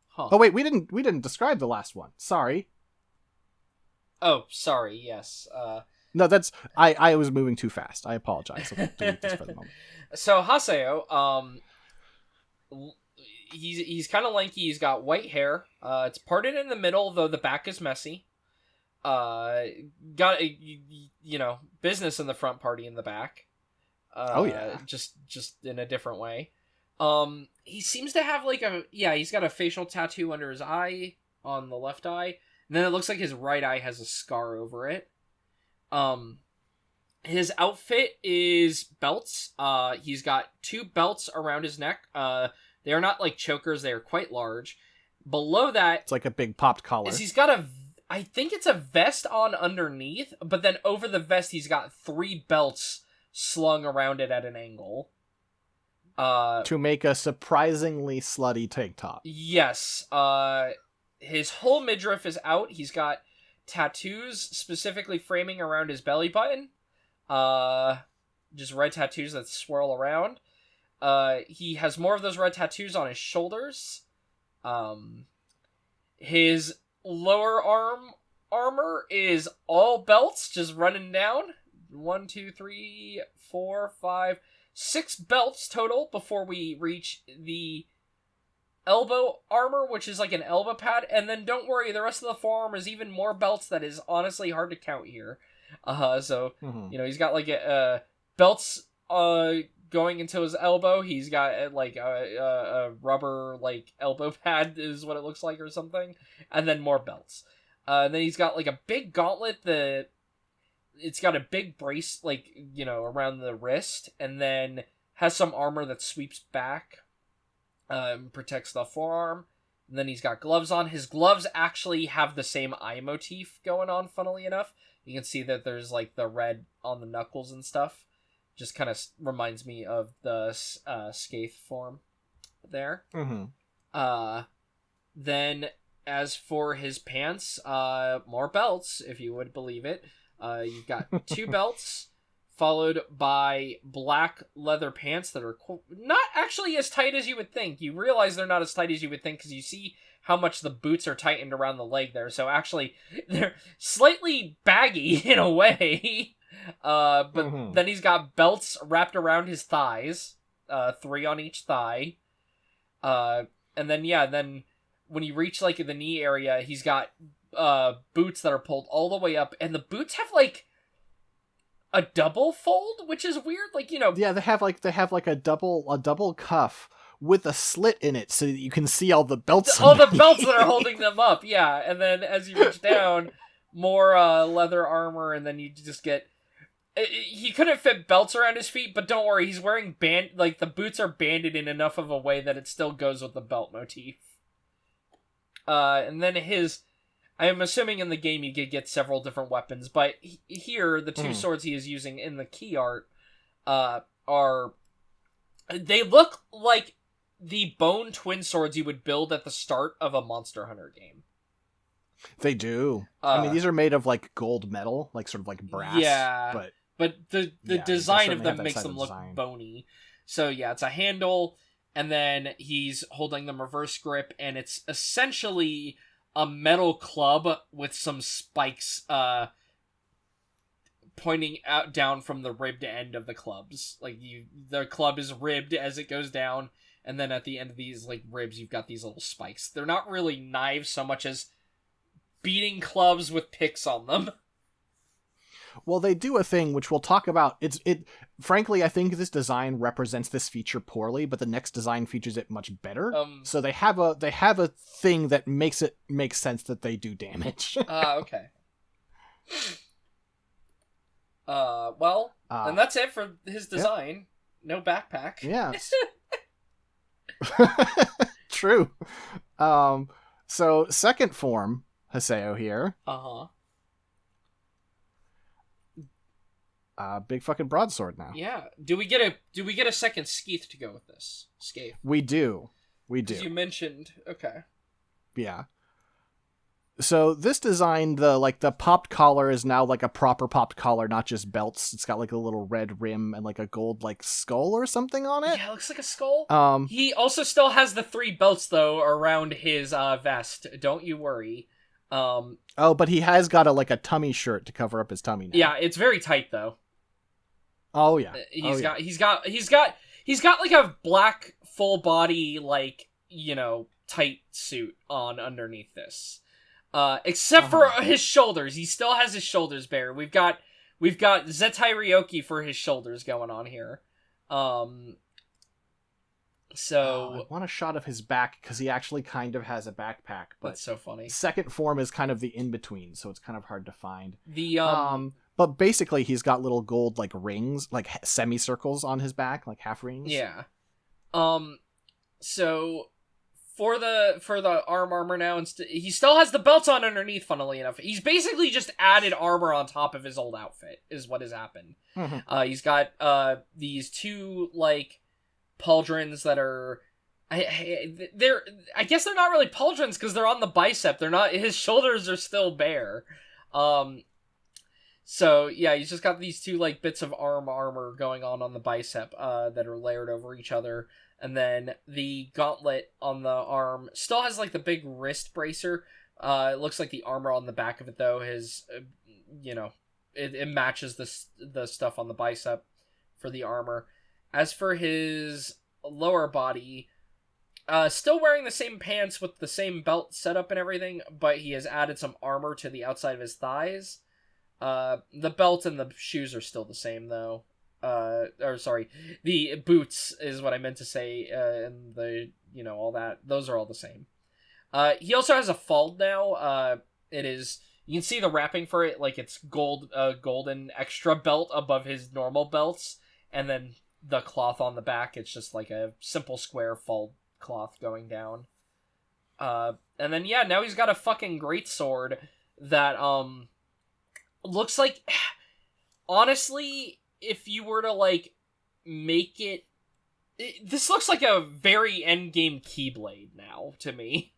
Huh. Oh, wait, we didn't describe the last one. Sorry. Oh, sorry, yes. No, that's... I was moving too fast. I apologize. I'll delete this for the moment. So, Haseo, he's kind of lanky. He's got white hair. It's parted in the middle, though the back is messy. Got business in the front, party in the back. Just in a different way. He seems to have he's got a facial tattoo under his eye, on the left eye, and then it looks like his right eye has a scar over it. His outfit is belts. He's got 2 belts around his neck. They are not like chokers, they are quite large. Below that, it's like a big popped collar. He's got I think it's a vest on underneath, but then over the vest he's got 3 belts slung around it at an angle. To make a surprisingly slutty tank top. Yes. His whole midriff is out. He's got tattoos specifically framing around his belly button. Just red tattoos that swirl around. He has more of those red tattoos on his shoulders. His lower armor is all belts just running down. 1, 2, 3, 4, 5, 6 belts total before we reach the elbow armor, which is like an elbow pad. And then don't worry, the rest of the forearm is even more belts that is honestly hard to count here. He's got like belts going into his elbow. He's got like a rubber like elbow pad is what it looks like or something, and then more belts. Then he's got like a big gauntlet that it's got a big brace around the wrist, and then has some armor that sweeps back, protects the forearm. And then he's got gloves on. His gloves actually have the same eye motif going on, funnily enough. You can see that there's like the red on the knuckles and stuff. Just kind of reminds me of the Xth Form there. Mm-hmm. Then as for his pants, more belts, if you would believe it. You've got 2 belts, followed by black leather pants that are not actually as tight as you would think. You realize they're not as tight as you would think because you see how much the boots are tightened around the leg there. So actually, they're slightly baggy in a way. But then he's got belts wrapped around his thighs, 3 on each thigh. And then when you reach like the knee area, he's got boots that are pulled all the way up, and the boots have like a double fold, which is weird. Yeah, they have like a double cuff with a slit in it, so that you can see all the belts. All the belts that are holding them up. Yeah, and then as you reach down, more leather armor, and then you just get he couldn't fit belts around his feet, but don't worry, he's wearing the boots are banded in enough of a way that it still goes with the belt motif. And then I'm assuming in the game you could get several different weapons, but here, the two swords he is using in the key art, they look like the bone twin swords you would build at the start of a Monster Hunter game. They do. I mean, these are made of like gold metal, like sort of like brass. Yeah, but the design of them makes them look bony. So yeah, it's a handle, and then he's holding them reverse grip, and it's essentially a metal club with some spikes pointing out down from the ribbed end of the clubs. Like the club is ribbed as it goes down, and then at the end of these like ribs, you've got these little spikes. They're not really knives so much as beating clubs with picks on them. Well, they do a thing which we'll talk about. Frankly, I think this design represents this feature poorly, but the next design features it much better. So they have a thing that makes it make sense that they do damage. Okay. And that's it for his design. Yep. No backpack. Yeah. True. So second form, Haseo here. Big fucking broadsword now. Yeah. Do we get a second Skeith to go with this? Skeith. We do. Because you mentioned. Okay. Yeah. So this design, the popped collar is now like a proper popped collar, not just belts. It's got like a little red rim and like a gold like skull or something on it. Yeah, it looks like a skull. He also still has the 3 belts though around his vest. Don't you worry. But he has got a tummy shirt to cover up his tummy now. Yeah, it's very tight though. Oh yeah. He's got like a black full body like, tight suit on underneath this. Except for his shoulders. He still has his shoulders bare. We've got Zettai Ryoki for his shoulders going on here. So I want a shot of his back because he actually kind of has a backpack. But that's so funny. Second form is kind of the in between, so it's kind of hard to find. But basically he's got little gold like rings, like semicircles on his back, like half rings. Yeah. So for the armor now, he still has the belts on underneath. Funnily enough, he's basically just added armor on top of his old outfit. Is what has happened. He's got these 2 like pauldrons that are. I guess they're not really pauldrons because they're on the bicep. They're not. His shoulders are still bare. So yeah, he's just got these 2 like bits of armor going on the bicep that are layered over each other, and then the gauntlet on the arm still has like the big wrist bracer. It looks like the armor on the back of it though it matches the stuff on the bicep for the armor. As for his lower body, still wearing the same pants with the same belt setup and everything, but he has added some armor to the outside of his thighs. The belt and the shoes are still the same though. The boots is what I meant to say, and the, all that. Those are all the same. He also has a fold now. You can see the wrapping for it, like it's golden extra belt above his normal belts, and then the cloth on the back, it's just like a simple square fold cloth going down. And then, yeah, now he's got a fucking greatsword that, looks like, honestly, if you were to, like, make this looks like a very endgame Keyblade now, to me.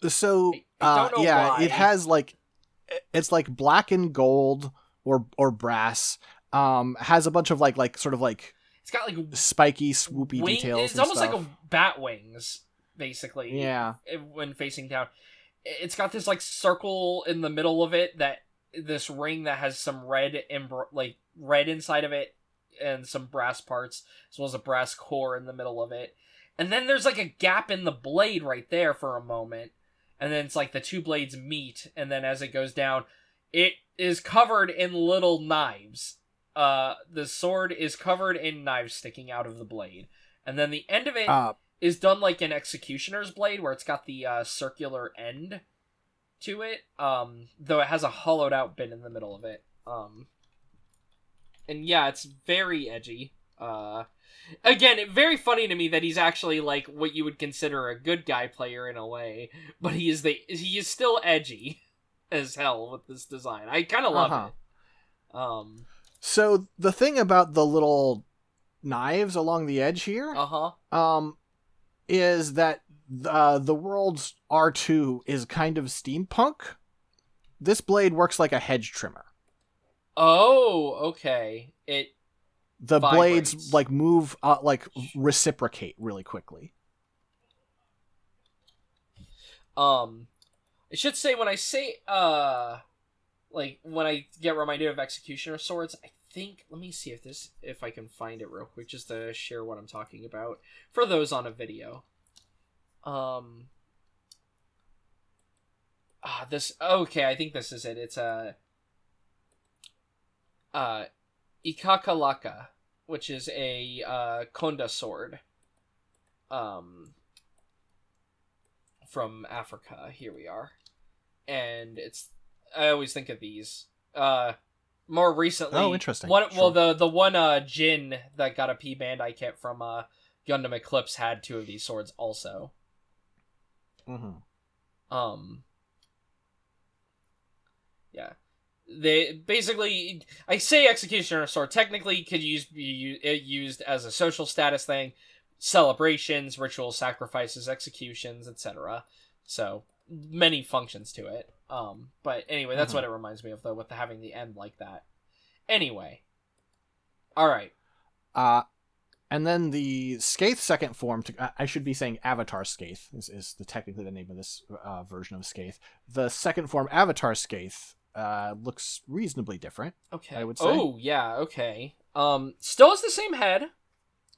So, I don't know why. It has, like, it's, like, black and gold, or brass, has a bunch of, like, sort of, like, it's got, like, spiky, swoopy details It's almost like a bat wings, basically. Yeah. When facing down. It's got this, like, circle in the middle of it this ring that has some red inside of it and some brass parts, as well as a brass core in the middle of it. And then there's like a gap in the blade right there for a moment. And then it's like the 2 blades meet, and then as it goes down, it is covered in little knives. The sword is covered in knives sticking out of the blade. And then the end of it is done like an executioner's blade, where it's got the circular end to it, though it has a hollowed out bit in the middle of it. And yeah, it's very edgy. Again, very funny to me that he's actually like what you would consider a good guy player in a way, but he is still edgy as hell with this design. I kind of love it. So the thing about the little knives along the edge here, is that the world's R2 is kind of steampunk. This blade works like a hedge trimmer. Oh, okay. The vibrates. Blades like move, reciprocate really quickly. I should say when I say when I get reminded of Executioner Swords, I think, let me see if I can find it real quick just to share what I'm talking about for those on a video. I think this is it. It's Ikakalaka, which is a Konda sword from Africa. Here we are. And I always think of these. More recently... Oh, interesting. Well, the one Jin that got a P Bandai kit from Gundam Eclipse had two of these swords also. Mm-hmm. Yeah. They basically, I say Executioner Sword, technically could be used as a social status thing, celebrations, rituals, sacrifices, executions, etc. So many functions to it. But anyway, that's what it reminds me of though, with having the end like that. Anyway, all right. And then the Skeith second form, I should be saying Avatar Skeith is technically the name of this version of Skeith. The second form Avatar Skeith looks reasonably different. Okay. I would say. Oh, yeah, okay. Still has the same head,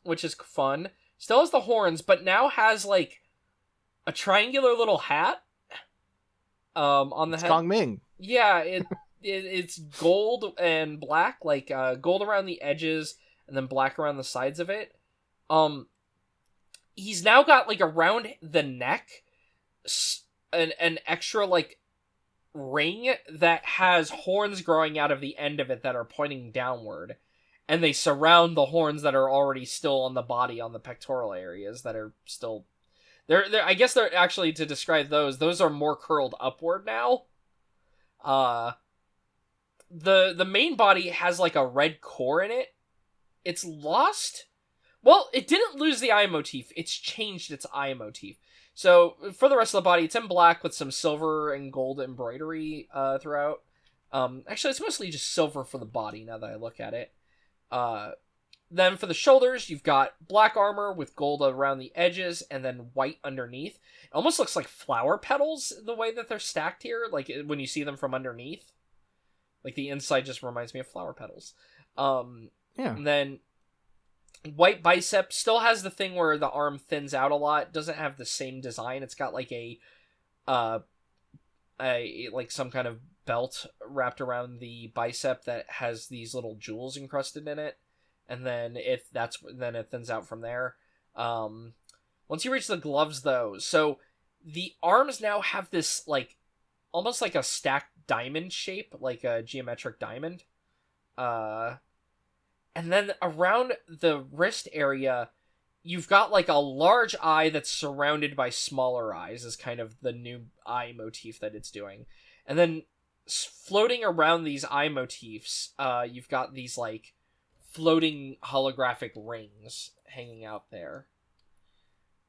which is fun. Still has the horns, but now has like a triangular little hat on the head. Gongming. Yeah, it's gold and black, like gold around the edges and then black around the sides of it. He's now got like around the neck an extra like ring that has horns growing out of the end of it that are pointing downward, and they surround the horns that are already still on the body, on the pectoral areas that are still they're I guess they're actually, to describe those are more curled upward now. The main body has like a red core in it. It's lost, well, it didn't lose the eye motif, it's changed its eye motif. So, for the rest of the body, it's in black with some silver and gold embroidery throughout. Actually, it's mostly just silver for the body, now that I look at it. Then for the shoulders, you've got black armor with gold around the edges, and then white underneath. It almost looks like flower petals, the way that they're stacked here, like when you see them from underneath. Like, the inside just reminds me of flower petals. Yeah. And then white bicep still has the thing where the arm thins out a lot. Doesn't have the same design. It's got like a like some kind of belt wrapped around the bicep that has these little jewels encrusted in it, and then it thins out from there. Once you reach the gloves though, so the arms now have this like almost like a stacked diamond shape, like a geometric diamond. And then around the wrist area, you've got like a large eye that's surrounded by smaller eyes, is kind of the new eye motif that it's doing. And then floating around these eye motifs, you've got these like floating holographic rings hanging out there.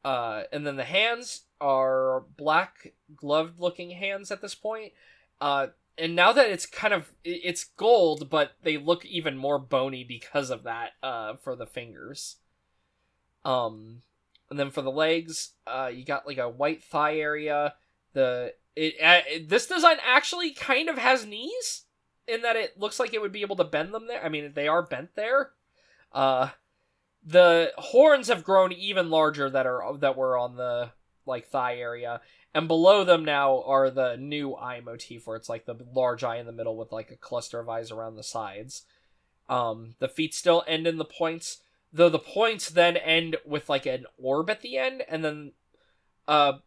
And then the hands are black gloved looking hands at this point. And now that it's gold, but they look even more bony because of that, for the fingers. And then for the legs, you got like a white thigh area. This design actually kind of has knees, in that it looks like it would be able to bend them there. I mean, they are bent there. The horns have grown even larger that were on the like thigh area. And below them now are the new eye motif, where it's like the large eye in the middle with like a cluster of eyes around the sides. The feet still end in the points, though the points then end with like an orb at the end, and then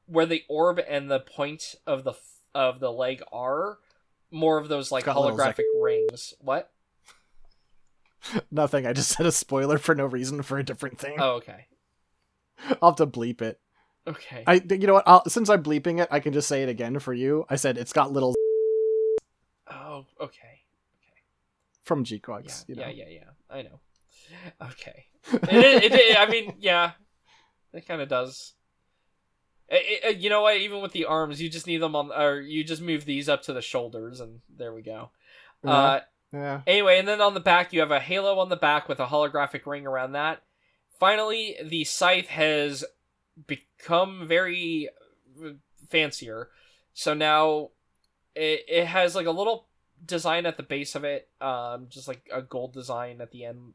where the orb and the point of the leg are, more of those like holographic rings. What? Nothing. I just said a spoiler for no reason for a different thing. Oh, okay. I'll have to bleep it. Okay. You know what? Since I'm bleeping it, I can just say it again for you. I said it's got little Oh, okay. from G-Quags. Yeah, yeah. I know. Okay. It I mean, yeah. It kind of does. You know what? Even with the arms, you just need them on, or you just move these up to the shoulders, and there we go. Yeah. Anyway, and then on the back, you have a halo on the back with a holographic ring around that. Finally, the scythe has become very fancier. So now it has like a little design at the base of it, just like a gold design at the end,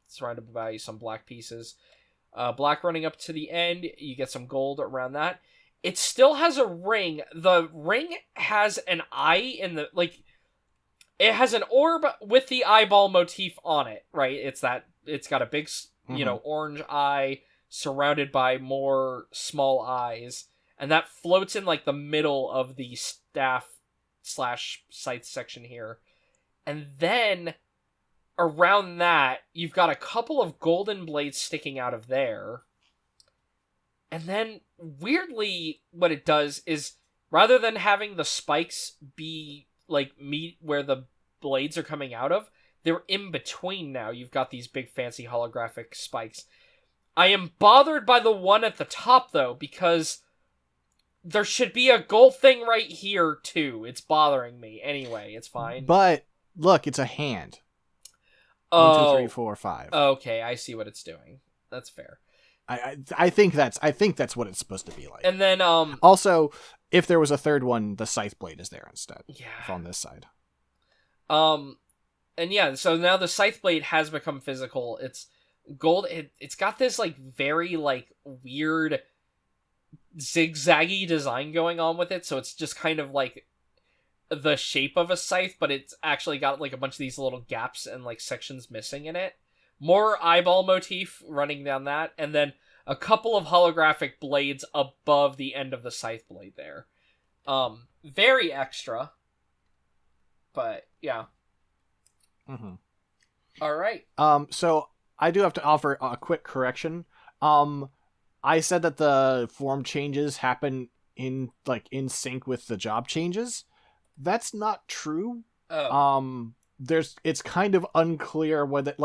surrounded by some black pieces. Black running up to the end, you get some gold around that. It still has a ring. The ring has an eye in the, like, it has an orb with the eyeball motif on it, right? It's got a big, orange eye surrounded by more small eyes, and that floats in like the middle of the staff/scythe section here. And then around that, you've got a couple of golden blades sticking out of there. And then, weirdly, what it does is, rather than having the spikes be, like, meet where the blades are coming out of, they're in between now. You've got these big, fancy holographic spikes. I am bothered by the one at the top, though, because there should be a gold thing right here, too. It's bothering me. Anyway, it's fine. But, look, it's a hand. Oh, 1, 2, 3, 4, 5. Okay, I see what it's doing. That's fair. I think that's what it's supposed to be like. And then also, if there was a third one, the scythe blade is there instead. Yeah. If on this side. And yeah, so now the scythe blade has become physical. It's gold. It's got this like very like weird zigzaggy design going on with it, so it's just kind of like the shape of a scythe, but it's actually got like a bunch of these little gaps and like sections missing in it. More eyeball motif running down that, and then a couple of holographic blades above the end of the scythe blade there. Very extra. But yeah. Mm-hmm. All right. So I do have to offer a quick correction. I said that the form changes happen in sync with the job changes. That's not true. Oh. It's kind of unclear whether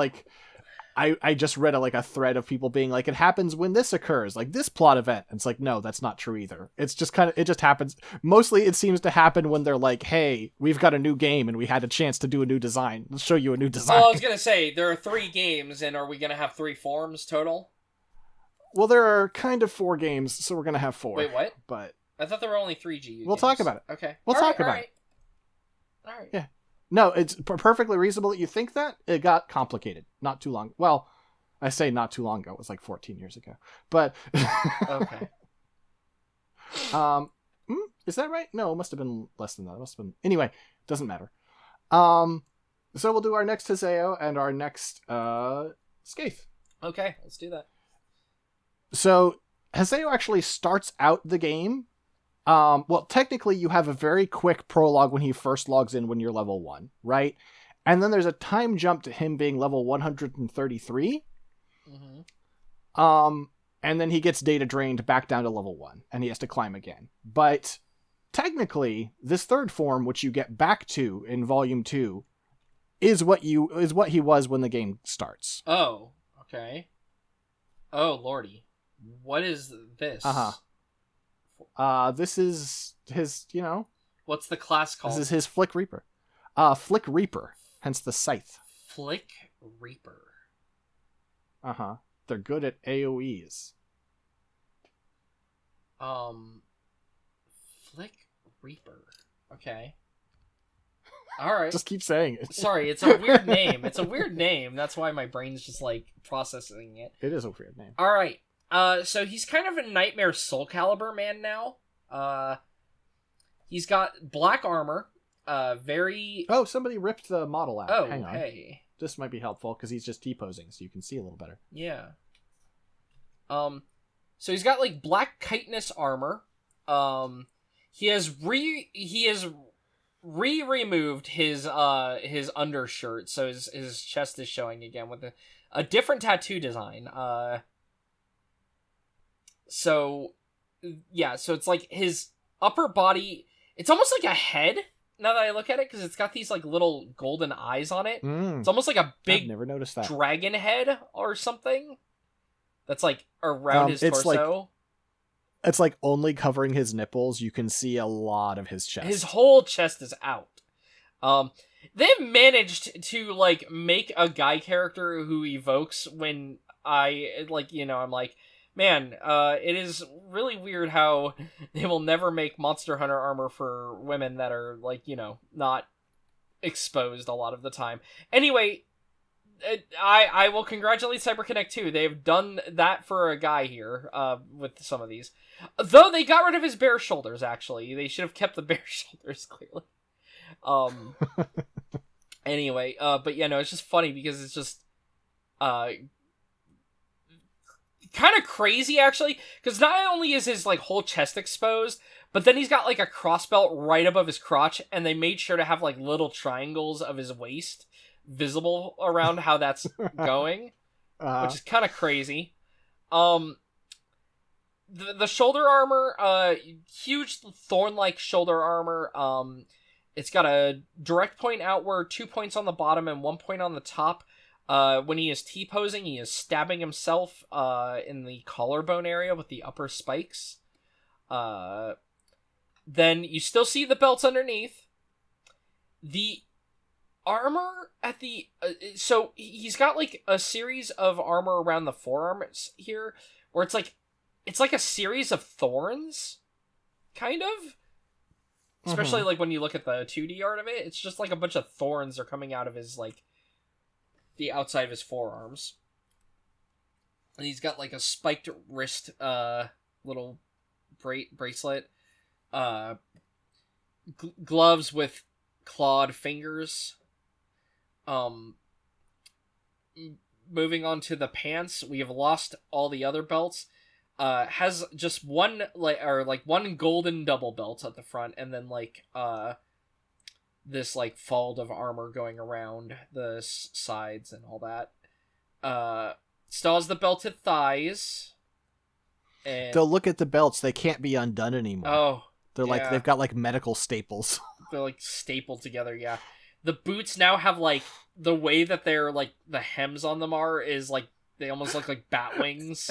I just read a thread of people being like, it happens when this occurs, like this plot event. And it's like, no, that's not true either. It's just it just happens. Mostly it seems to happen when they're like, hey, we've got a new game and we had a chance to do a new design. Let's show you a new design. Well, I was going to say, there are 3 games, and are we going to have 3 forms total? Well, there are kind of 4 games, so we're going to have 4. Wait, what? But I thought there were only 3 GU We'll games. talk about it. Okay. We'll talk about it. All right. Yeah. No, it's perfectly reasonable that you think that. It got complicated not too long. Well, I say not too long ago. It was like 14 years ago. But Okay. Is that right? No, it must have been less than that. It must have been. Anyway, doesn't matter. So we'll do our next Haseo and our next Skeith. Okay, let's do that. So Haseo actually starts out the game. Well, technically, you have a very quick prologue when he first logs in when you're level 1, right? And then there's a time jump to him being level 133. Mm-hmm. And then he gets data drained back down to level 1, and he has to climb again. But technically, this third form, which you get back to in Volume 2, is what he was when the game starts. Oh, okay. Oh, lordy. What is this? This is his, What's the class called? This is his Flick Reaper. Flick Reaper, hence the scythe. Flick Reaper. They're good at AoEs. Flick Reaper. Okay. All right. Just keep saying it. Sorry, it's a weird name. That's why my brain's just processing it. It is a weird name. All right. So he's kind of a Nightmare Soul Calibur man now. He's got black armor. Very. Oh, somebody ripped the model out. Oh, hang on. Hey. This might be helpful because he's just T-posing, so you can see a little better. Yeah. So he's got black chitinous armor. He has removed his undershirt, so his chest is showing again with a different tattoo design. So it's like his upper body. It's almost like a head. Now that I look at it, because it's got these like little golden eyes on it. It's almost like a big I've never noticed that. dragon head or something. That's like around his torso. It's like only covering his nipples. You can see a lot of his chest. His whole chest is out. They've managed to like make a guy character who evokes when I'm like, man, it is really weird how they will never make Monster Hunter armor for women that are like, not exposed a lot of the time. Anyway, I will congratulate CyberConnect 2. They've done that for a guy here, with some of these. Though they got rid of his bare shoulders, actually. They should have kept the bare shoulders, clearly. Anyway, but yeah, no, it's just funny because it's just, kind of crazy, actually, because not only is his like whole chest exposed, but then he's got like a cross belt right above his crotch, and they made sure to have like little triangles of his waist visible around how that's going, which is kind of crazy. The shoulder armor, huge thorn-like shoulder armor. It's got a direct point outward, 2 points on the bottom, and 1 point on the top. When he is T-posing, he is stabbing himself in the collarbone area with the upper spikes. Then you still see the belts underneath. The armor at the... so he's got like a series of armor around the forearms here, where it's like a series of thorns, kind of. Especially like when you look at the 2D art of it, it's just like a bunch of thorns are coming out of his like... the outside of his forearms. And he's got like a spiked wrist little bracelet, gloves with clawed fingers. Moving on to the pants, we have lost all the other belts. Has just one one golden double belt at the front, and then like this like fold of armor going around the sides and all that. Still has the belted thighs. And they'll look at the belts; they can't be undone anymore. Oh, they're like they've got like medical staples. They're like stapled together. Yeah, the boots now have like the way that they're like the hems on them is like they almost look like bat wings.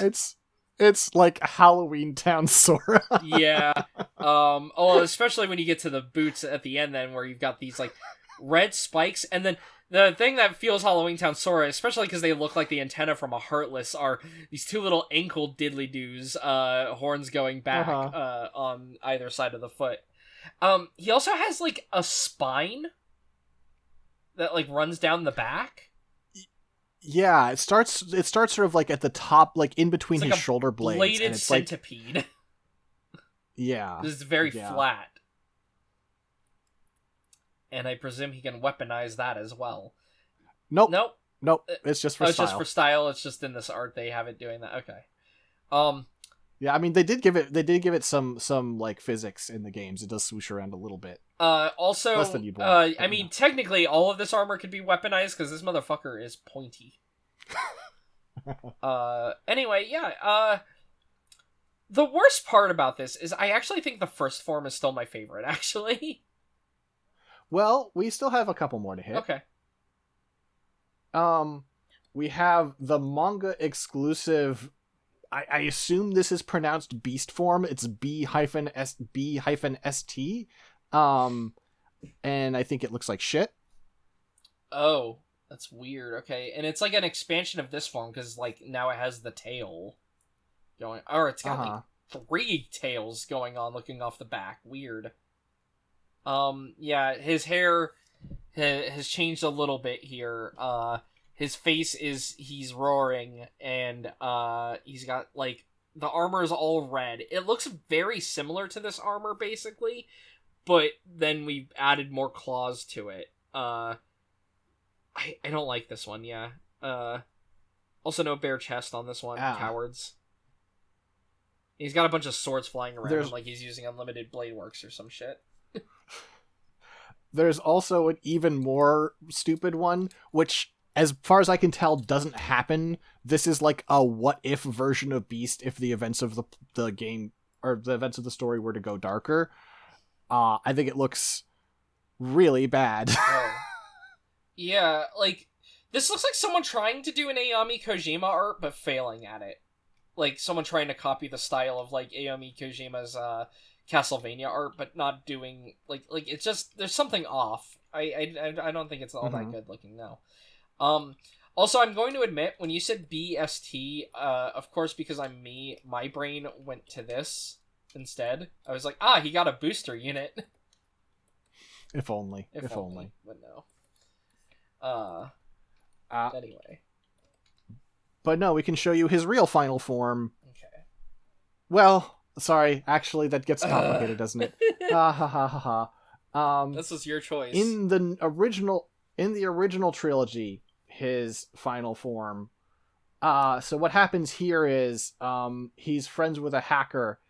It's like Halloween Town Sora. Yeah. Especially when you get to the boots at the end then, where you've got these like red spikes, and then the thing that feels Halloween Town Sora, especially because they look like the antenna from a Heartless, are these two little ankle diddly-doos, horns going back on either side of the foot. He also has like a spine that like runs down the back. Yeah, it starts sort of like at the top, like in between his shoulder blades. Bladed and it's centipede. Like... Yeah. This is very flat. And I presume he can weaponize that as well. Nope. It's just for style. It's just for style. It's just in this art they have it doing that. Okay. Yeah, I mean they did give it some like physics in the games. It does swoosh around a little bit. Also, less than you'd want. I mean, technically, all of this armor could be weaponized because this motherfucker is pointy. Anyway, yeah. The worst part about this is I actually think the first form is still my favorite, actually. Well, we still have a couple more to hit. Okay. We have the manga exclusive... I assume this is pronounced beast form. It's B-S-B-ST. And I think it looks like shit. Oh, that's weird. Okay. And it's like an expansion of this form because like now it has the tail going. Or it's got like 3 tails going on looking off the back. Weird. Yeah, his hair has changed a little bit here. His face he's roaring, and he's got like the armor is all red. It looks very similar to this armor basically, but then we added more claws to it. I don't like this one. Yeah. Also no bare chest on this one. Cowards. He's got a bunch of swords flying around like he's using unlimited blade works or some shit. there's also an even more stupid one, which, as far as I can tell, doesn't happen. This is like a what-if version of Beast if the events of the game, or the events of the story were to go darker. I think it looks really bad. Oh. Yeah, like, this looks like someone trying to do an Ayami Kojima art, but failing at it. Like, someone trying to copy the style of, like, Ayami Kojima's, Castlevania art, but not doing, like, it's just, there's something off. I don't think it's all that good looking, no. Also, I'm going to admit, when you said BST, of course, because I'm me, my brain went to this instead. I was like, he got a booster unit. If only. If only. But no. Anyway. But no, we can show you his real final form. Okay. Well, sorry, actually, that gets complicated, doesn't it? Ha ha ha ha ha. This was your choice. In the original trilogy, his final form. So what happens here is, he's friends with a hacker,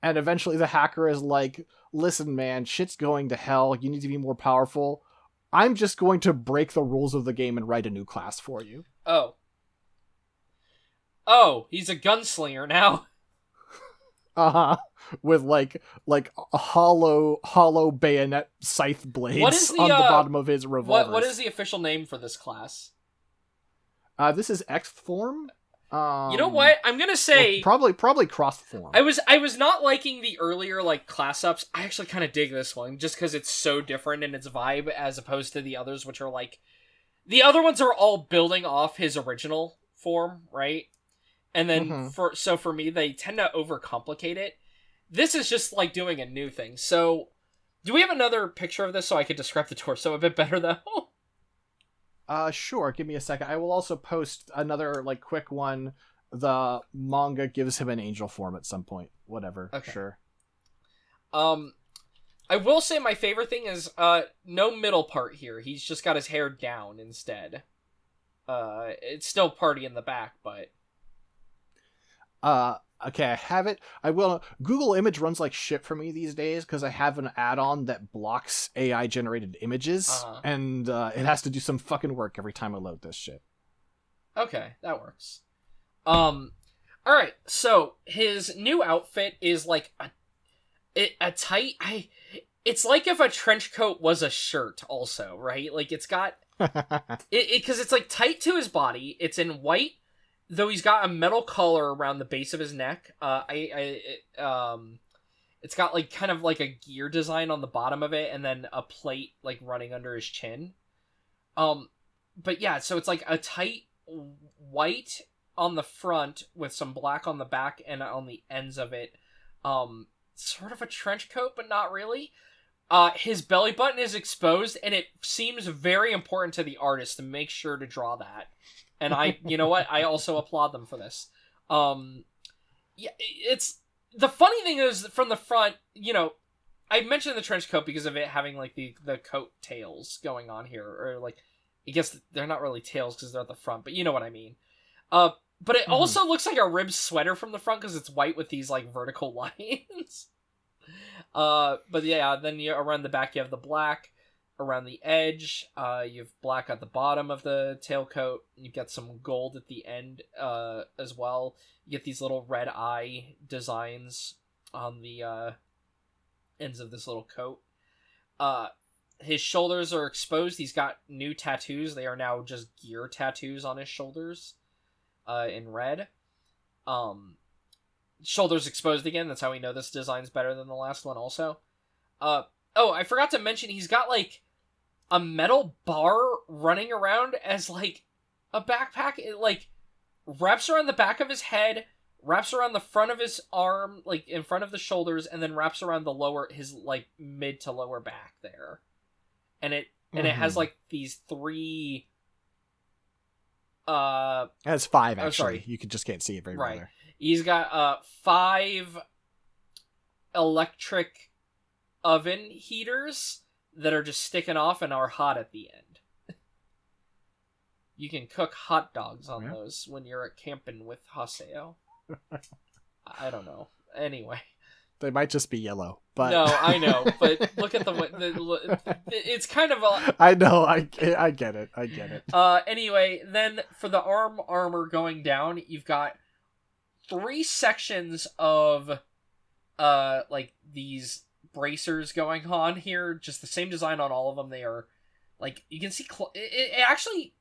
and eventually the hacker is like, "Listen, man, shit's going to hell. You need to be more powerful. I'm just going to break the rules of the game and write a new class for you." Oh, he's a gunslinger now. With like a hollow bayonet scythe blades on the bottom of his revolver. What is the official name for this class? This is Xth Form. You know what? I'm gonna say probably Xth Form. I was not liking the earlier like class ups. I actually kind of dig this one just because it's so different in its vibe as opposed to the others, which are like the other ones are all building off his original form, right? And then for me, they tend to overcomplicate it. This is just like doing a new thing. So, do we have another picture of this so I could describe the torso a bit better though? Sure. Give me a second. I will also post another like quick one. The manga gives him an angel form at some point. Whatever. Okay. Sure. I will say my favorite thing is no middle part here. He's just got his hair down instead. It's still party in the back, but. Okay, I have it. I will. Google Image runs like shit for me these days because I have an add-on that blocks AI generated images, and it has to do some fucking work every time I load this shit. Okay, that works. All right. So his new outfit is like a tight. It's like if a trench coat was a shirt, also, right? Like it's got because it's like tight to his body. It's in white. Though he's got a metal collar around the base of his neck, it's got like kind of like a gear design on the bottom of it, and then a plate like running under his chin. But yeah, so it's like a tight white on the front with some black on the back and on the ends of it. Sort of a trench coat, but not really. His belly button is exposed, and it seems very important to the artist to make sure to draw that. And you know what? I also applaud them for this. Yeah, it's the funny thing is from the front. You know, I mentioned the trench coat because of it having like the coat tails going on here, or like I guess they're not really tails because they're at the front, but you know what I mean. But it also looks like a ribbed sweater from the front because it's white with these like vertical lines. But yeah, then around the back you have the black. Around the edge, you have black at the bottom of the tailcoat. You get some gold at the end as well. You get these little red eye designs on the ends of this little coat. His shoulders are exposed. He's got new tattoos. They are now just gear tattoos on his shoulders in red. Shoulders exposed again. That's how we know this design's better than the last one also. Oh, I forgot to mention he's got like a metal bar running around as like a backpack. It like wraps around the back of his head, wraps around the front of his arm, like in front of the shoulders, and then wraps around his like mid to lower back there. And it has like these three it has 5 actually. Sorry. You just can't see it very well there. He's got 5 electric oven heaters that are just sticking off and are hot at the end. You can cook hot dogs on those when you're at camping with Haseo. I don't know. Anyway. They might just be yellow, but no, I know. But look at it's kind of a. I know. I get it. I get it. Anyway, then for the armor going down, you've got 3 sections of like these bracers going on here. Just the same design on all of them. They are like you can see. It actually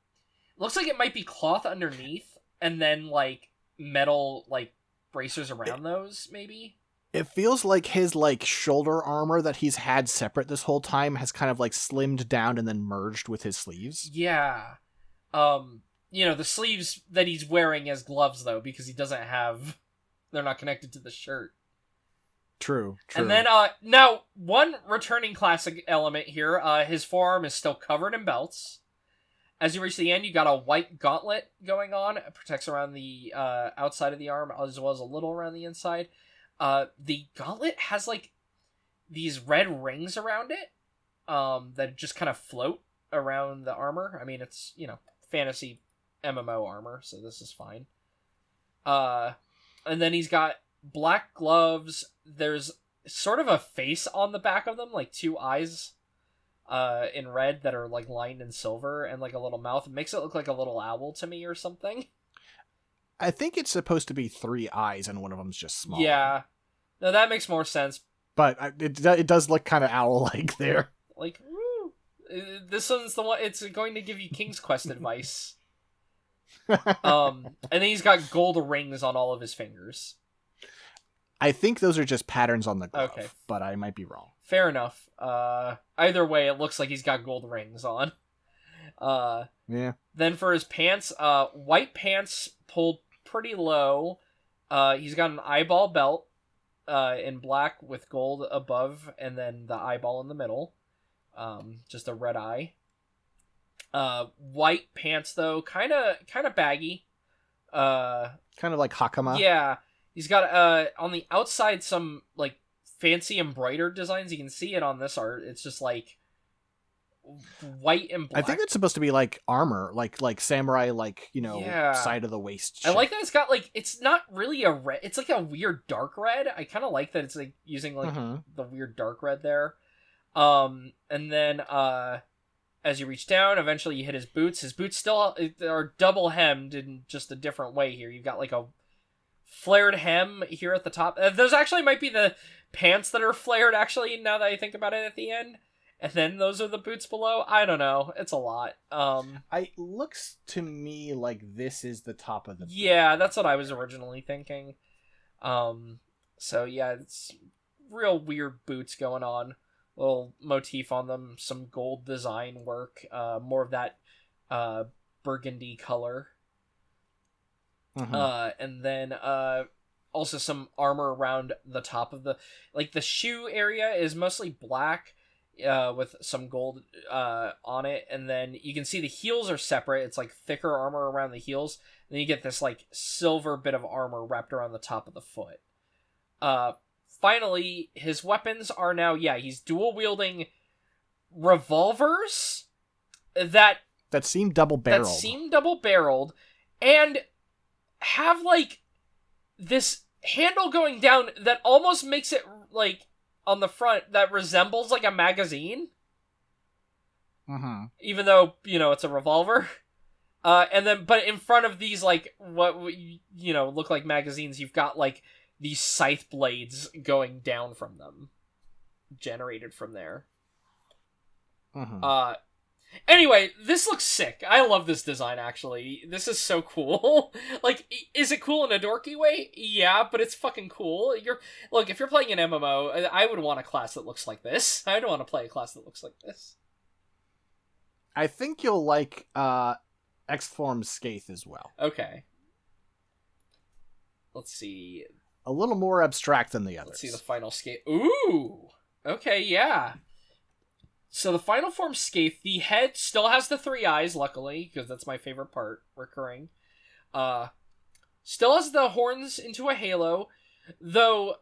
looks like it might be cloth underneath, and then like metal like bracers around those maybe. It feels like his like shoulder armor that he's had separate this whole time has kind of like slimmed down and then merged with his sleeves. Yeah. The sleeves that he's wearing as gloves though, because he doesn't have they're not connected to the shirt. True. And then now one returning classic element here, his forearm is still covered in belts. As you reach the end, you got a white gauntlet going on. It protects around the outside of the arm as well as a little around the inside. The gauntlet has like these red rings around it that just kind of float around the armor. I mean, it's, fantasy MMO armor, so this is fine. And then he's got black gloves. There's sort of a face on the back of them, like 2 eyes in red that are like lined in silver and like a little mouth. It makes it look like a little owl to me or something. I think it's supposed to be 3 eyes and one of them's just small. Yeah. No, that makes more sense. But it does look kind of owl-like there. Like, woo. This one's the one, it's going to give you King's Quest advice. And then he's got gold rings on all of his fingers. I think those are just patterns on the glove, Okay. But I might be wrong. Fair enough. Either way, it looks like he's got gold rings on. Yeah. Then for his pants, white pants pulled pretty low. He's got an eyeball belt in black with gold above, and then the eyeball in the middle. Just a red eye. White pants though, kind of baggy. Kind of like Hakama. Yeah. He's got on the outside some like fancy embroidered designs. You can see it on this art. It's just like white and black. I think it's supposed to be like armor, like samurai, side of the waist shit. I like that it's got like, it's not really a red, it's like a weird dark red. I kind of like that it's like using like the weird dark red there. And then as you reach down, eventually you hit his boots. His boots still are double hemmed in just a different way here. You've got like a flared hem here at the top. Those actually might be the pants that are flared, actually, now that I think about it at the end. And then those are the boots below. I don't know. It's a lot. It looks to me like this is the top of the boot. Yeah, that's what I was originally thinking. So yeah, it's real weird boots going on. Little motif on them, some gold design work, more of that burgundy color. And then also some armor around the top of the shoe area is mostly black with some gold on it, and then you can see the heels are separate. It's like thicker armor around the heels, and then you get this like silver bit of armor wrapped around the top of the foot. Finally, his weapons are now, he's dual wielding revolvers that seem double barreled and have like this handle going down that almost makes it like on the front that resembles like a magazine. Even though, it's a revolver. And then, but in front of these, like, what, look like magazines, you've got like these scythe blades going down from them. Generated from there. Anyway, this looks sick. I love this design, actually. This is so cool. Like, is it cool in a dorky way? Yeah, but it's fucking cool. Look, if you're playing an MMO, I would want a class that looks like this. I'd want to play a class that looks like this. I think you'll like Xth Form Skeith as well. Okay. Let's see. A little more abstract than the others. Let's see the final Skeith. Ooh! Okay, yeah. So the final form Skeith, the head still has the 3 eyes, luckily, because that's my favorite part, recurring. Still has the horns into a halo, though...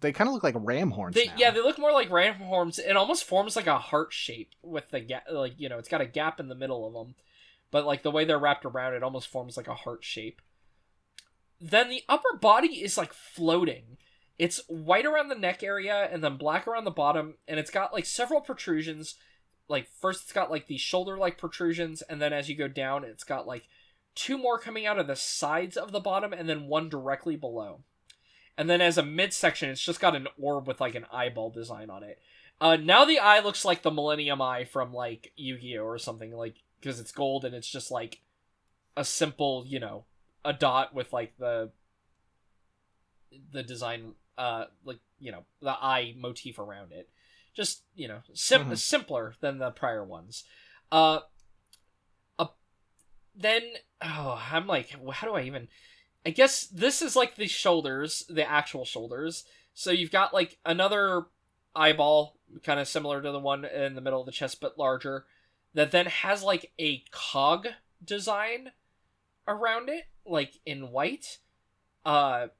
They kind of look like ram horns now. Yeah, they look more like ram horns. It almost forms like a heart shape with the gap, it's got a gap in the middle of them. But, like, the way they're wrapped around, it almost forms like a heart shape. Then the upper body is, like, floating. It's white around the neck area and then black around the bottom, and it's got like several protrusions. Like first it's got like these shoulder-like protrusions, and then as you go down, it's got like 2 more coming out of the sides of the bottom, and then 1 directly below. And then as a midsection, it's just got an orb with like an eyeball design on it. Now the eye looks like the Millennium Eye from like Yu-Gi-Oh or something, like because it's gold and it's just like a simple, a dot with like the design, like the eye motif around it. Just simpler than the prior ones. Then I'm like, how do I even? I guess this is like the shoulders, the actual shoulders. So you've got like another eyeball, kind of similar to the one in the middle of the chest, but larger, that then has like a cog design around it, like in white. And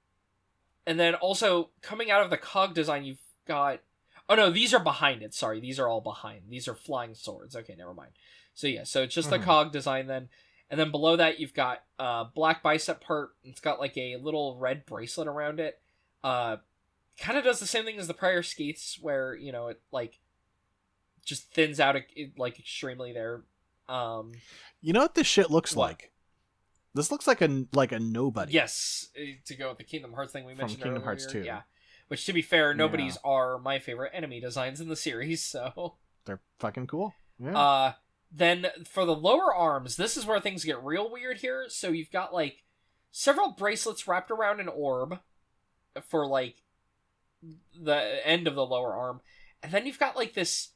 then also coming out of the cog design, you've got... Oh no, these are behind it. Sorry, these are all behind. These are flying swords. Okay, never mind. So yeah, so it's just the cog design then. And then below that, you've got black bicep part. It's got like a little red bracelet around it. Kind of does the same thing as the prior Skeiths, where, it like just thins out like extremely there. You know what this shit looks like? This looks like a nobody. Yes, to go with the Kingdom Hearts thing we mentioned from Kingdom earlier. Hearts 2. Yeah. Which, to be fair, nobodies are my favorite enemy designs in the series, so... They're fucking cool. Yeah. Then, for the lower arms, this is where things get real weird here. So you've got, like, several bracelets wrapped around an orb for, like, the end of the lower arm. And then you've got, like, this,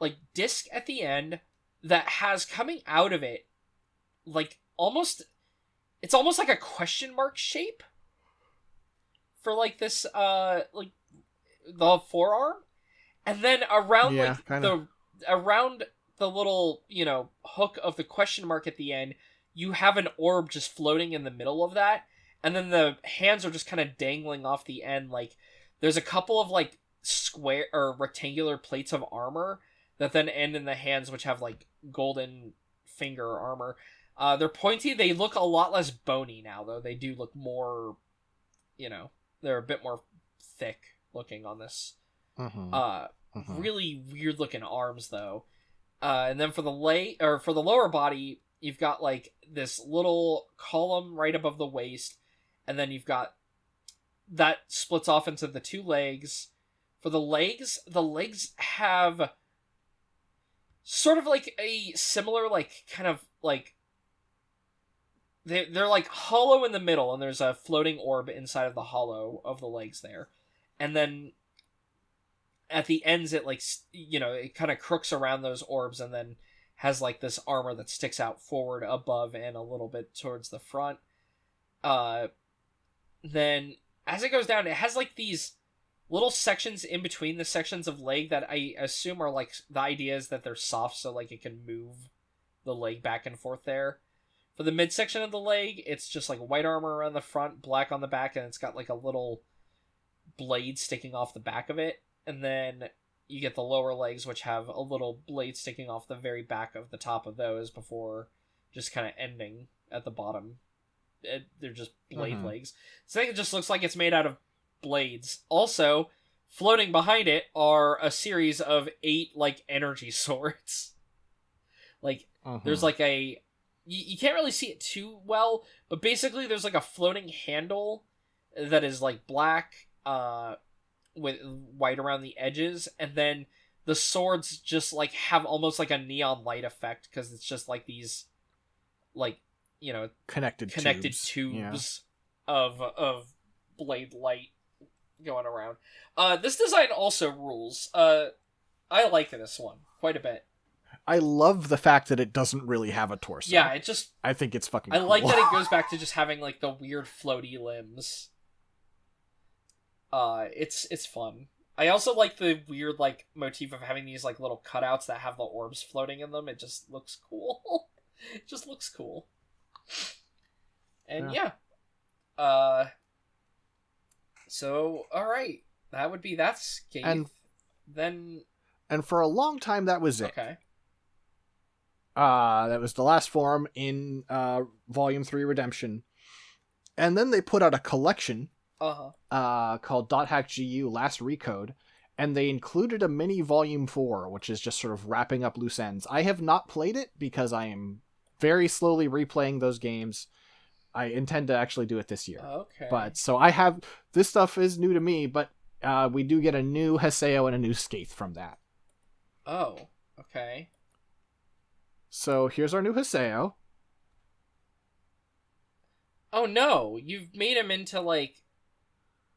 like, disc at the end that has coming out of it, like, almost... It's almost like a question mark shape for, like, this, like, the forearm. And then around, around the little, hook of the question mark at the end, you have an orb just floating in the middle of that. And then the hands are just kind of dangling off the end. Like, there's a couple of, like, square or rectangular plates of armor that then end in the hands, which have, like, golden finger armor. They're pointy. They look a lot less bony now, though. They do look more, they're a bit more thick looking on this. Really weird looking arms, though. And then for the lower body, you've got like this little column right above the waist, and then you've got that splits off into the 2 legs. For the legs have sort of like a similar, like, kind of like they're like hollow in the middle, and there's a floating orb inside of the hollow of the legs there, and then at the ends, it like, it kind of crooks around those orbs and then has like this armor that sticks out forward, above, and a little bit towards the front. Then as it goes down, it has like these little sections in between the sections of leg that I assume are like, the idea is that they're soft, so like it can move the leg back and forth there. For the midsection of the leg, it's just like white armor around the front, black on the back, and it's got like a little blade sticking off the back of it. And then you get the lower legs, which have a little blade sticking off the very back of the top of those before just kind of ending at the bottom. They're just blade legs. So I think it just looks like it's made out of blades. Also, floating behind it are a series of 8, like, energy swords. Like, there's like a... You can't really see it too well, but basically there's like a floating handle that is like black, with white around the edges, and then the swords just like have almost like a neon light effect, because it's just like these, like, connected tubes of blade light going around. This design also rules. I like this one quite a bit. I love the fact that it doesn't really have a torso. Yeah, I think it's fucking cool. I like that it goes back to just having like the weird floaty limbs. It's fun. I also like the weird, like, motif of having these, like, little cutouts that have the orbs floating in them. It just looks cool. It just looks cool. And yeah. So, alright. That would be that Skeith. And for a long time, that was it. Okay. That was the last form in Volume 3 Redemption. And then they put out a collection called .hack GU Last Recode, and they included a mini Volume 4, which is just sort of wrapping up loose ends. I have not played it because I am very slowly replaying those games. I intend to actually do it this year. Okay. But so I have, this stuff is new to me, but we do get a new Haseo and a new Skeith from that. Oh, okay. So here's our new Haseo. Oh no, you've made him into like,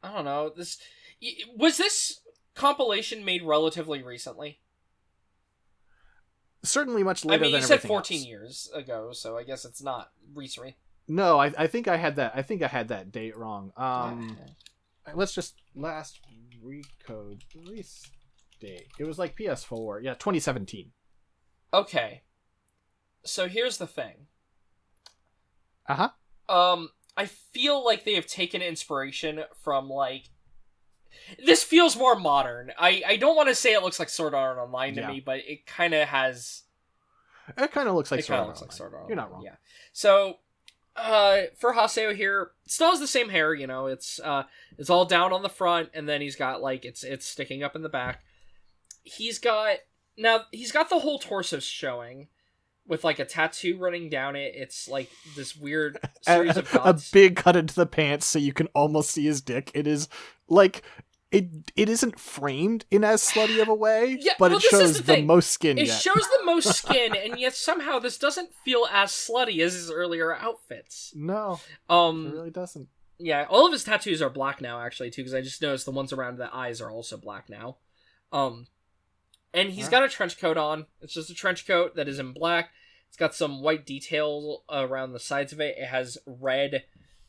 I don't know, this... Was this compilation made relatively recently? Certainly much later than you everything said 14 else. Years ago, so I guess it's not recently. No, I think I had that date wrong. Let's just last recode release date. It was like PS4. Yeah, 2017. Okay. So here's the thing. Uh-huh. I feel like they have taken inspiration from, like... This feels more modern. I don't want to say it looks like Sword Art Online to me, but it kind of has... It kind of looks like Sword Art. You're not wrong. Yeah. So, for Haseo here, still has the same hair, you know, it's all down on the front, and then he's got, like, it's sticking up in the back. He's got the whole torso showing, with, like, a tattoo running down it. It's, like, this weird series of dots. A big cut into the pants so you can almost see his dick. It is, like... It isn't framed in as slutty of a way, but it shows the most skin yet. It shows the most skin, and yet somehow this doesn't feel as slutty as his earlier outfits. No, it really doesn't. Yeah, all of his tattoos are black now, actually, too, because I just noticed the ones around the eyes are also black now. And he's got a trench coat on. It's just a trench coat that is in black. It's got some white detail around the sides of it. It has red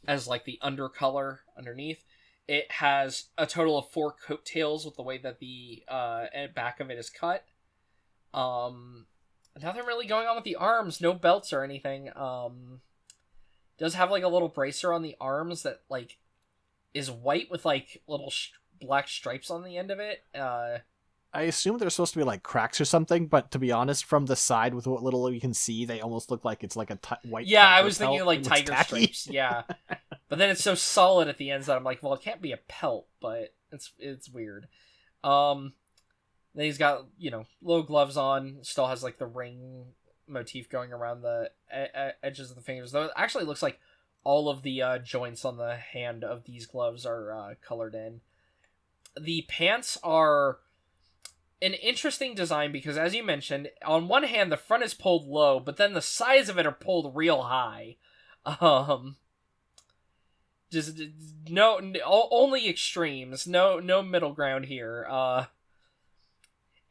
as, like, the undercolor underneath. It has a total of 4 coattails with the way that the back of it is cut. Nothing really going on with the arms. No belts or anything. Does have like a little bracer on the arms that like is white with like little black stripes on the end of it. I assume they're supposed to be like cracks or something, but to be honest, from the side with what little you can see, they almost look like it's like a white. Yeah, I was thinking like tiger stripes. Yeah. But then it's so solid at the ends that I'm like, well, it can't be a pelt, but it's weird. Then he's got, you know, little gloves on. Still has like the ring motif going around the edges of the fingers. Though it actually looks like all of the joints on the hand of these gloves are colored in. The pants are an interesting design because, as you mentioned, on one hand the front is pulled low, but then the sides of it are pulled real high. Just only extremes. No middle ground here.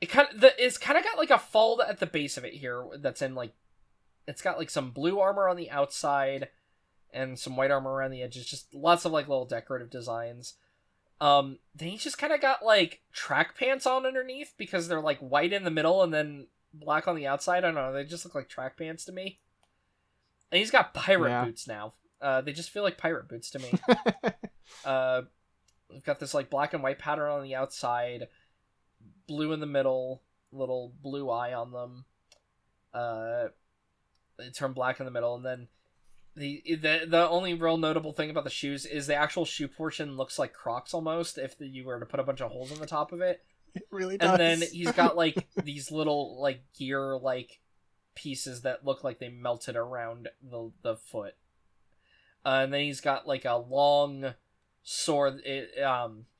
It's kind of got like a fold at the base of it here. That's in like, it's got like some blue armor on the outside, and some white armor around the edges. Just lots of like little decorative designs. Then he's just kind of got like track pants on underneath because they're like white in the middle and then black on the outside. I don't know. They just look like track pants to me. And he's got pirate boots now. They just feel like pirate boots to me. We've got this like black and white pattern on the outside, blue in the middle, little blue eye on them. They turn black in the middle, and then the only real notable thing about the shoes is the actual shoe portion looks like Crocs almost if you were to put a bunch of holes in the top of it. It really does. And then he's got like these little like gear like pieces that look like they melted around the foot. And then he's got like a long sword.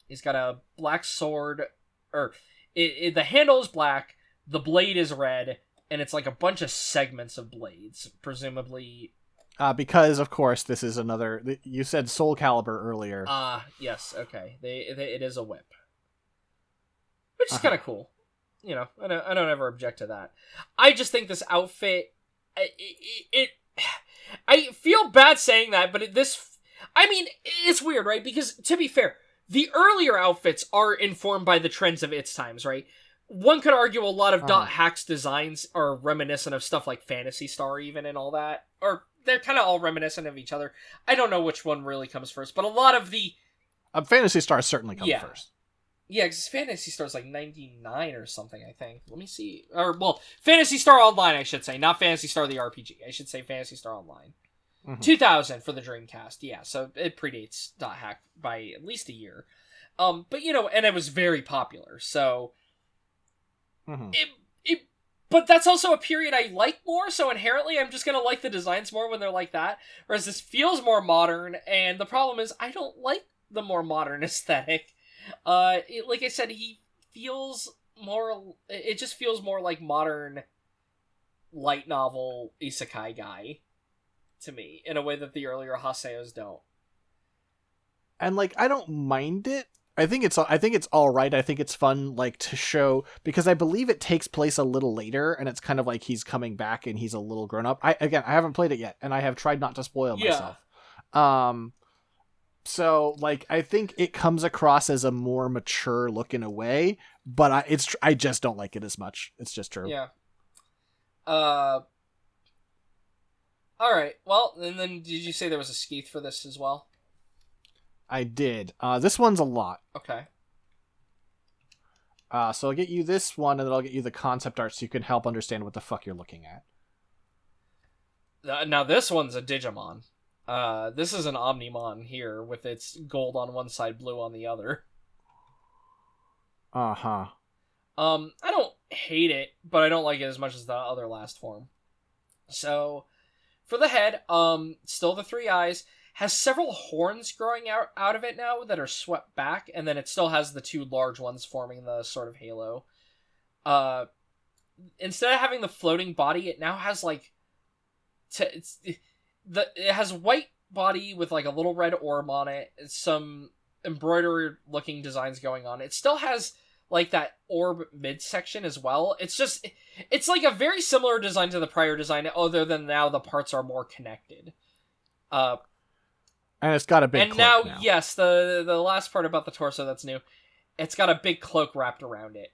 He's got a black sword, or the handle is black, the blade is red, and it's like a bunch of segments of blades, presumably. Because of course this is another. You said Soul Calibur earlier. Yes, okay. It is a whip, which is kind of cool. You know, I don't ever object to that. I just think this outfit, I feel bad saying that, but it's weird, right? Because, to be fair, the earlier outfits are informed by the trends of its times, right? One could argue a lot of Dot Hack's designs are reminiscent of stuff like Phantasy Star, even, and all that. Or, they're kind of all reminiscent of each other. I don't know which one really comes first, but a lot of the... Phantasy Star certainly comes first. Yeah, because Phantasy Star's like 99 or something, I think. Let me see. Or, well, Phantasy Star Online, I should say. Not Phantasy Star the RPG. I should say Phantasy Star Online. 2000 for the Dreamcast, yeah, so it predates .hack by at least a year. But, and it was very popular, so... But that's also a period I like more, so inherently I'm just gonna like the designs more when they're like that, whereas this feels more modern, and the problem is I don't like the more modern aesthetic. Like I said, he feels more... It just feels more like modern light novel isekai guy to me, in a way that the earlier Haseos don't. And like, I don't mind it. I think it's all right. I think it's fun, like, to show, because I believe it takes place a little later, and it's kind of like he's coming back and he's a little grown up. I haven't played it yet, and I have tried not to spoil myself. So like, I think it comes across as a more mature look in a way, but I just don't like it as much. It's just true. Yeah. Alright, well, and then did you say there was a Skeith for this as well? I did. This one's a lot. Okay. So I'll get you this one, and then I'll get you the concept art so you can help understand what the fuck you're looking at. Now this one's a Digimon. This is an Omnimon here, with its gold on one side, blue on the other. Uh-huh. I don't hate it, but I don't like it as much as the other last form. So... For the head, still the 3 eyes, has several horns growing out of it now that are swept back, and then it still has the 2 large ones forming the sort of halo. Instead of having the floating body, it now has like... it has white body with like a little red orb on it, some embroidered looking designs going on. It still has like that orb midsection as well. It's like a very similar design to the prior design, other than now the parts are more connected. And it's got a big cloak now. Yes, the last part about the torso that's new, it's got a big cloak wrapped around it,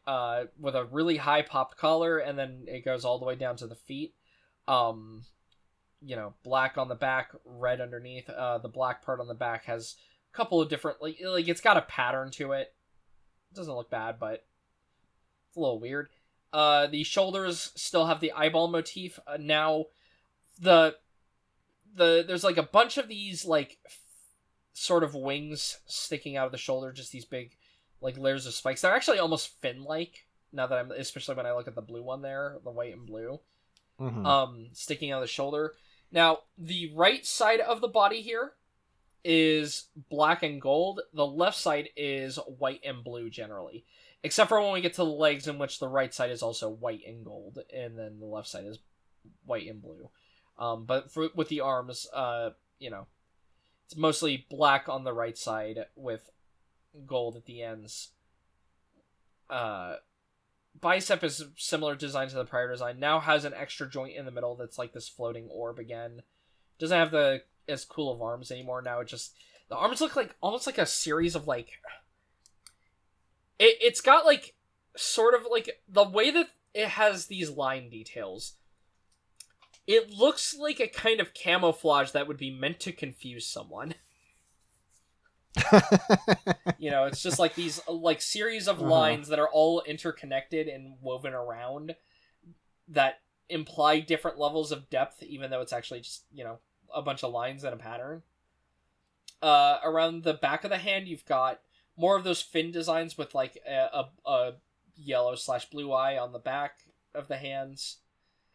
with a really high popped collar, and then it goes all the way down to the feet. Black on the back, red underneath. The black part on the back has a couple of different, like it's got a pattern to it. It doesn't look bad, but it's a little weird. The shoulders still have the eyeball motif. Now, there's like a bunch of these like sort of wings sticking out of the shoulder, just these big like layers of spikes. They're actually almost fin-like. Now that especially when I look at the blue one there, the white and blue, sticking out of the shoulder. Now, the right side of the body here is black and gold. The left side is white and blue generally, except for when we get to the legs, in which the right side is also white and gold, and then the left side is white and blue. But with the arms, it's mostly black on the right side with gold at the ends. Bicep is similar design to the prior design. Now has an extra joint in the middle that's like this floating orb again. Doesn't have the as cool of arms anymore. Now the arms look like almost like a series of like... It's got like sort of like the way that it has these line details. It looks like a kind of camouflage that would be meant to confuse someone. It's just like these like series of lines that are all interconnected and woven around that imply different levels of depth, even though it's actually just, a bunch of lines and a pattern. Around the back of the hand, you've got more of those fin designs with like a yellow/blue eye on the back of the hands.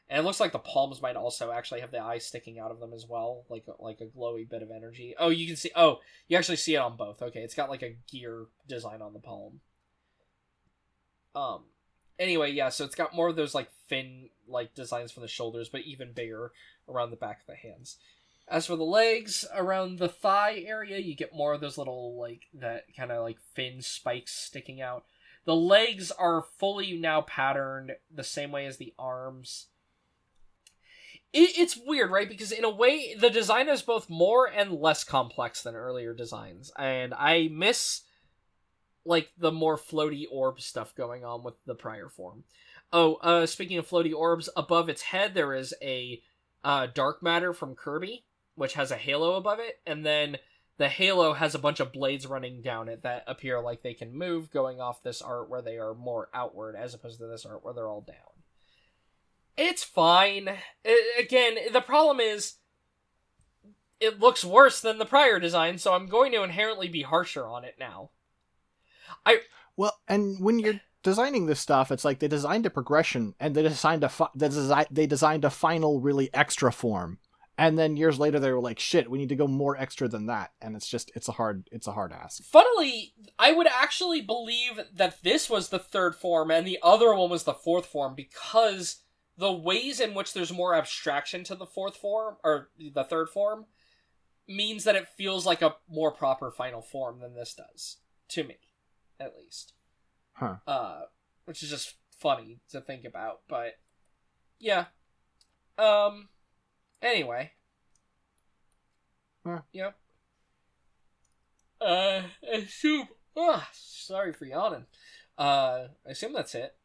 And it looks like the palms might also actually have the eyes sticking out of them as well, like a glowy bit of energy. Oh, you can see... Oh, you actually see it on both. Okay, it's got like a gear design on the palm. Anyway, yeah, so it's got more of those like fin like designs from the shoulders, but even bigger around the back of the hands. As for the legs, around the thigh area, you get more of those little like that kind of like fin spikes sticking out. The legs are fully now patterned the same way as the arms. It's weird, right? Because in a way, the design is both more and less complex than earlier designs. And I miss, like, the more floaty orb stuff going on with the prior form. Oh, speaking of floaty orbs, above its head there is a dark matter from Kirby, which has a halo above it. And then the halo has a bunch of blades running down it that appear like they can move, going off this art where they are more outward, as opposed to this art where they're all down. It's fine. Again, the problem is it looks worse than the prior design, so I'm going to inherently be harsher on it now. Well, and when you're designing this stuff, it's like they designed a progression and they designed a final really extra form, and then years later they were like, shit, we need to go more extra than that, and it's a hard ask. Funnily, I would actually believe that this was the third form and the other one was the fourth form, because the ways in which there's more abstraction to the fourth form, or the third form, means that it feels like a more proper final form than this does. To me, at least. Huh. Which is just funny to think about, but... yeah. Anyway. Huh. Yep. I assume... sorry for yawning. I assume that's it.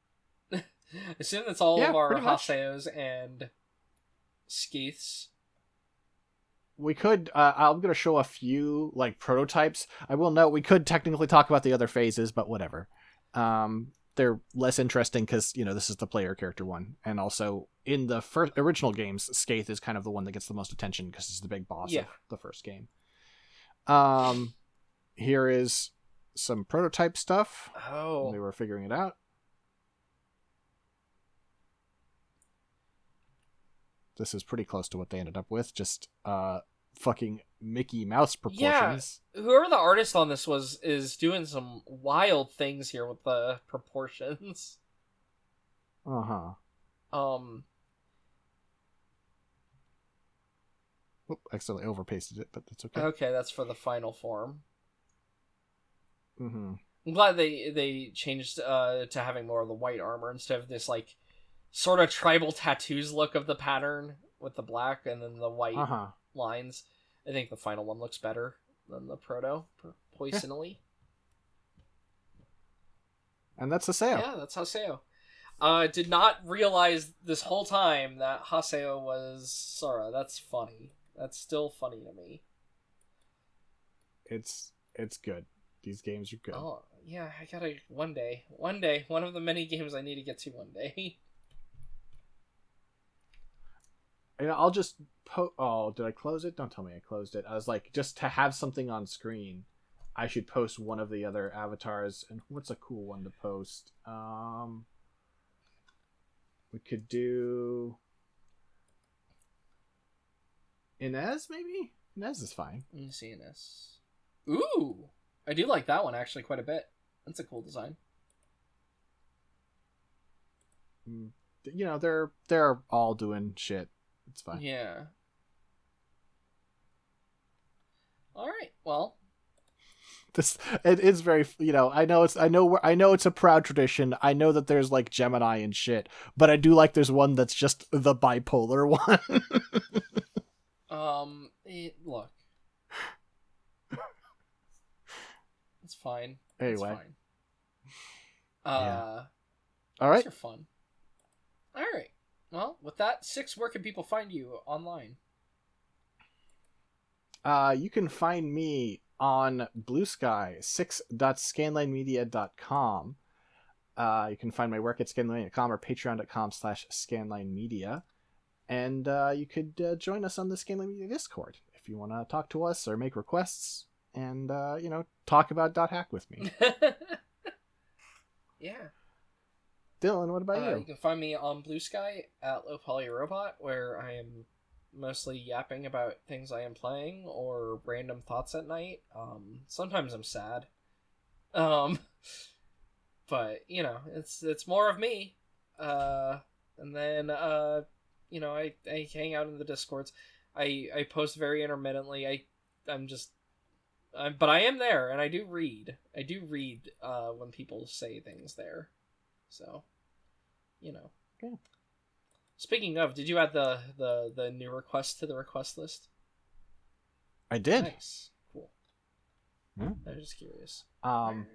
I assume that's all of our Haseos and Skeiths. We could, I'm going to show a few, like, prototypes. I will note, we could technically talk about the other phases, but whatever. They're less interesting because, this is the player character one. And also, in the original games, Skeith is kind of the one that gets the most attention because it's the big boss of the first game. Here is some prototype stuff. Oh. They were figuring it out. This is pretty close to what they ended up with. Just fucking Mickey Mouse proportions. Yeah, whoever the artist on this is doing some wild things here with the proportions. Uh-huh. Oop, accidentally overpasted it, but that's okay. Okay, that's for the final form. Mm-hmm. I'm glad they changed to having more of the white armor instead of this, like, sort of tribal tattoos look of the pattern with the black and then the white lines. I think the final one looks better than the proto, poisonally. Yeah. And that's Haseo. Yeah, that's Haseo. Did not realize this whole time that Haseo was Sora. That's funny. That's still funny to me. It's good. These games are good. Oh, yeah, I gotta... One day. One of the many games I need to get to one day. I'll just oh, did I close it? Don't tell me I closed it. I was like, just to have something on screen, I should post one of the other avatars. And what's a cool one to post? We could do Inez, maybe? Inez is fine. Let me see Inez. Ooh! I do like that one, actually, quite a bit. That's a cool design. They're all doing shit. It's fine. Yeah. Alright, well. It is very, I know it's a proud tradition. I know that there's like Gemini and shit, but I do like there's one that's just the bipolar one. Look. It's fine. Anyway. It's fine. Yeah. All right. These are fun. All right. Well, with that, Six, where can people find you online? You can find me on Blue Sky, six.scanlinemedia.com. You can find my work at scanline.com or patreon.com/scanlinemedia. And you could join us on the Scanline Media Discord if you want to talk to us or make requests and, talk about .hack with me. Yeah. Dylan, what about you? You can find me on Blue Sky at Low Poly Robot, where I am mostly yapping about things I am playing or random thoughts at night. Sometimes I'm sad. But, it's more of me. And then, I hang out in the Discords. I post very intermittently. But I am there, and I do read. When people say things there. So, Yeah. Speaking of, did you add the new request to the request list? I did. Nice. Cool. Yeah. I was just curious. Right.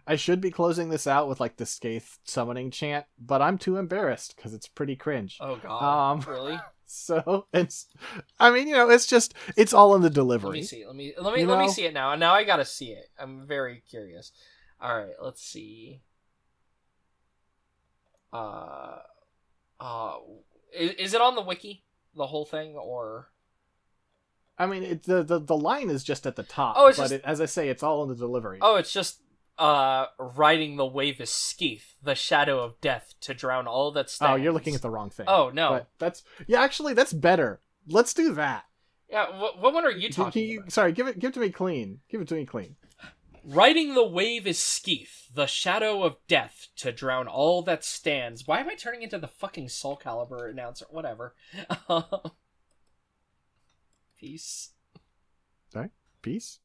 I should be closing this out with like the Xth summoning chant, but I'm too embarrassed because it's pretty cringe. Oh god. Really? So it's all in the delivery. Let me see. Let me see it now. Now I gotta see it. I'm very curious. All right, let's see. Is it on the wiki, the whole thing, or I mean, the line is just at the top, Oh, but as I say, it's all in the delivery. Oh, it's just riding the wave is Skeith, the shadow of death to drown all that stands. Oh, you're looking at the wrong thing. Oh, no. But actually, that's better. Let's do that. Yeah, what one are you talking about? Sorry, give it to me clean. Give it to me clean. Riding the wave is Skeith, the shadow of death to drown all that stands. Why am I turning into the fucking Soul Calibur announcer? Whatever. Peace. Sorry? Peace?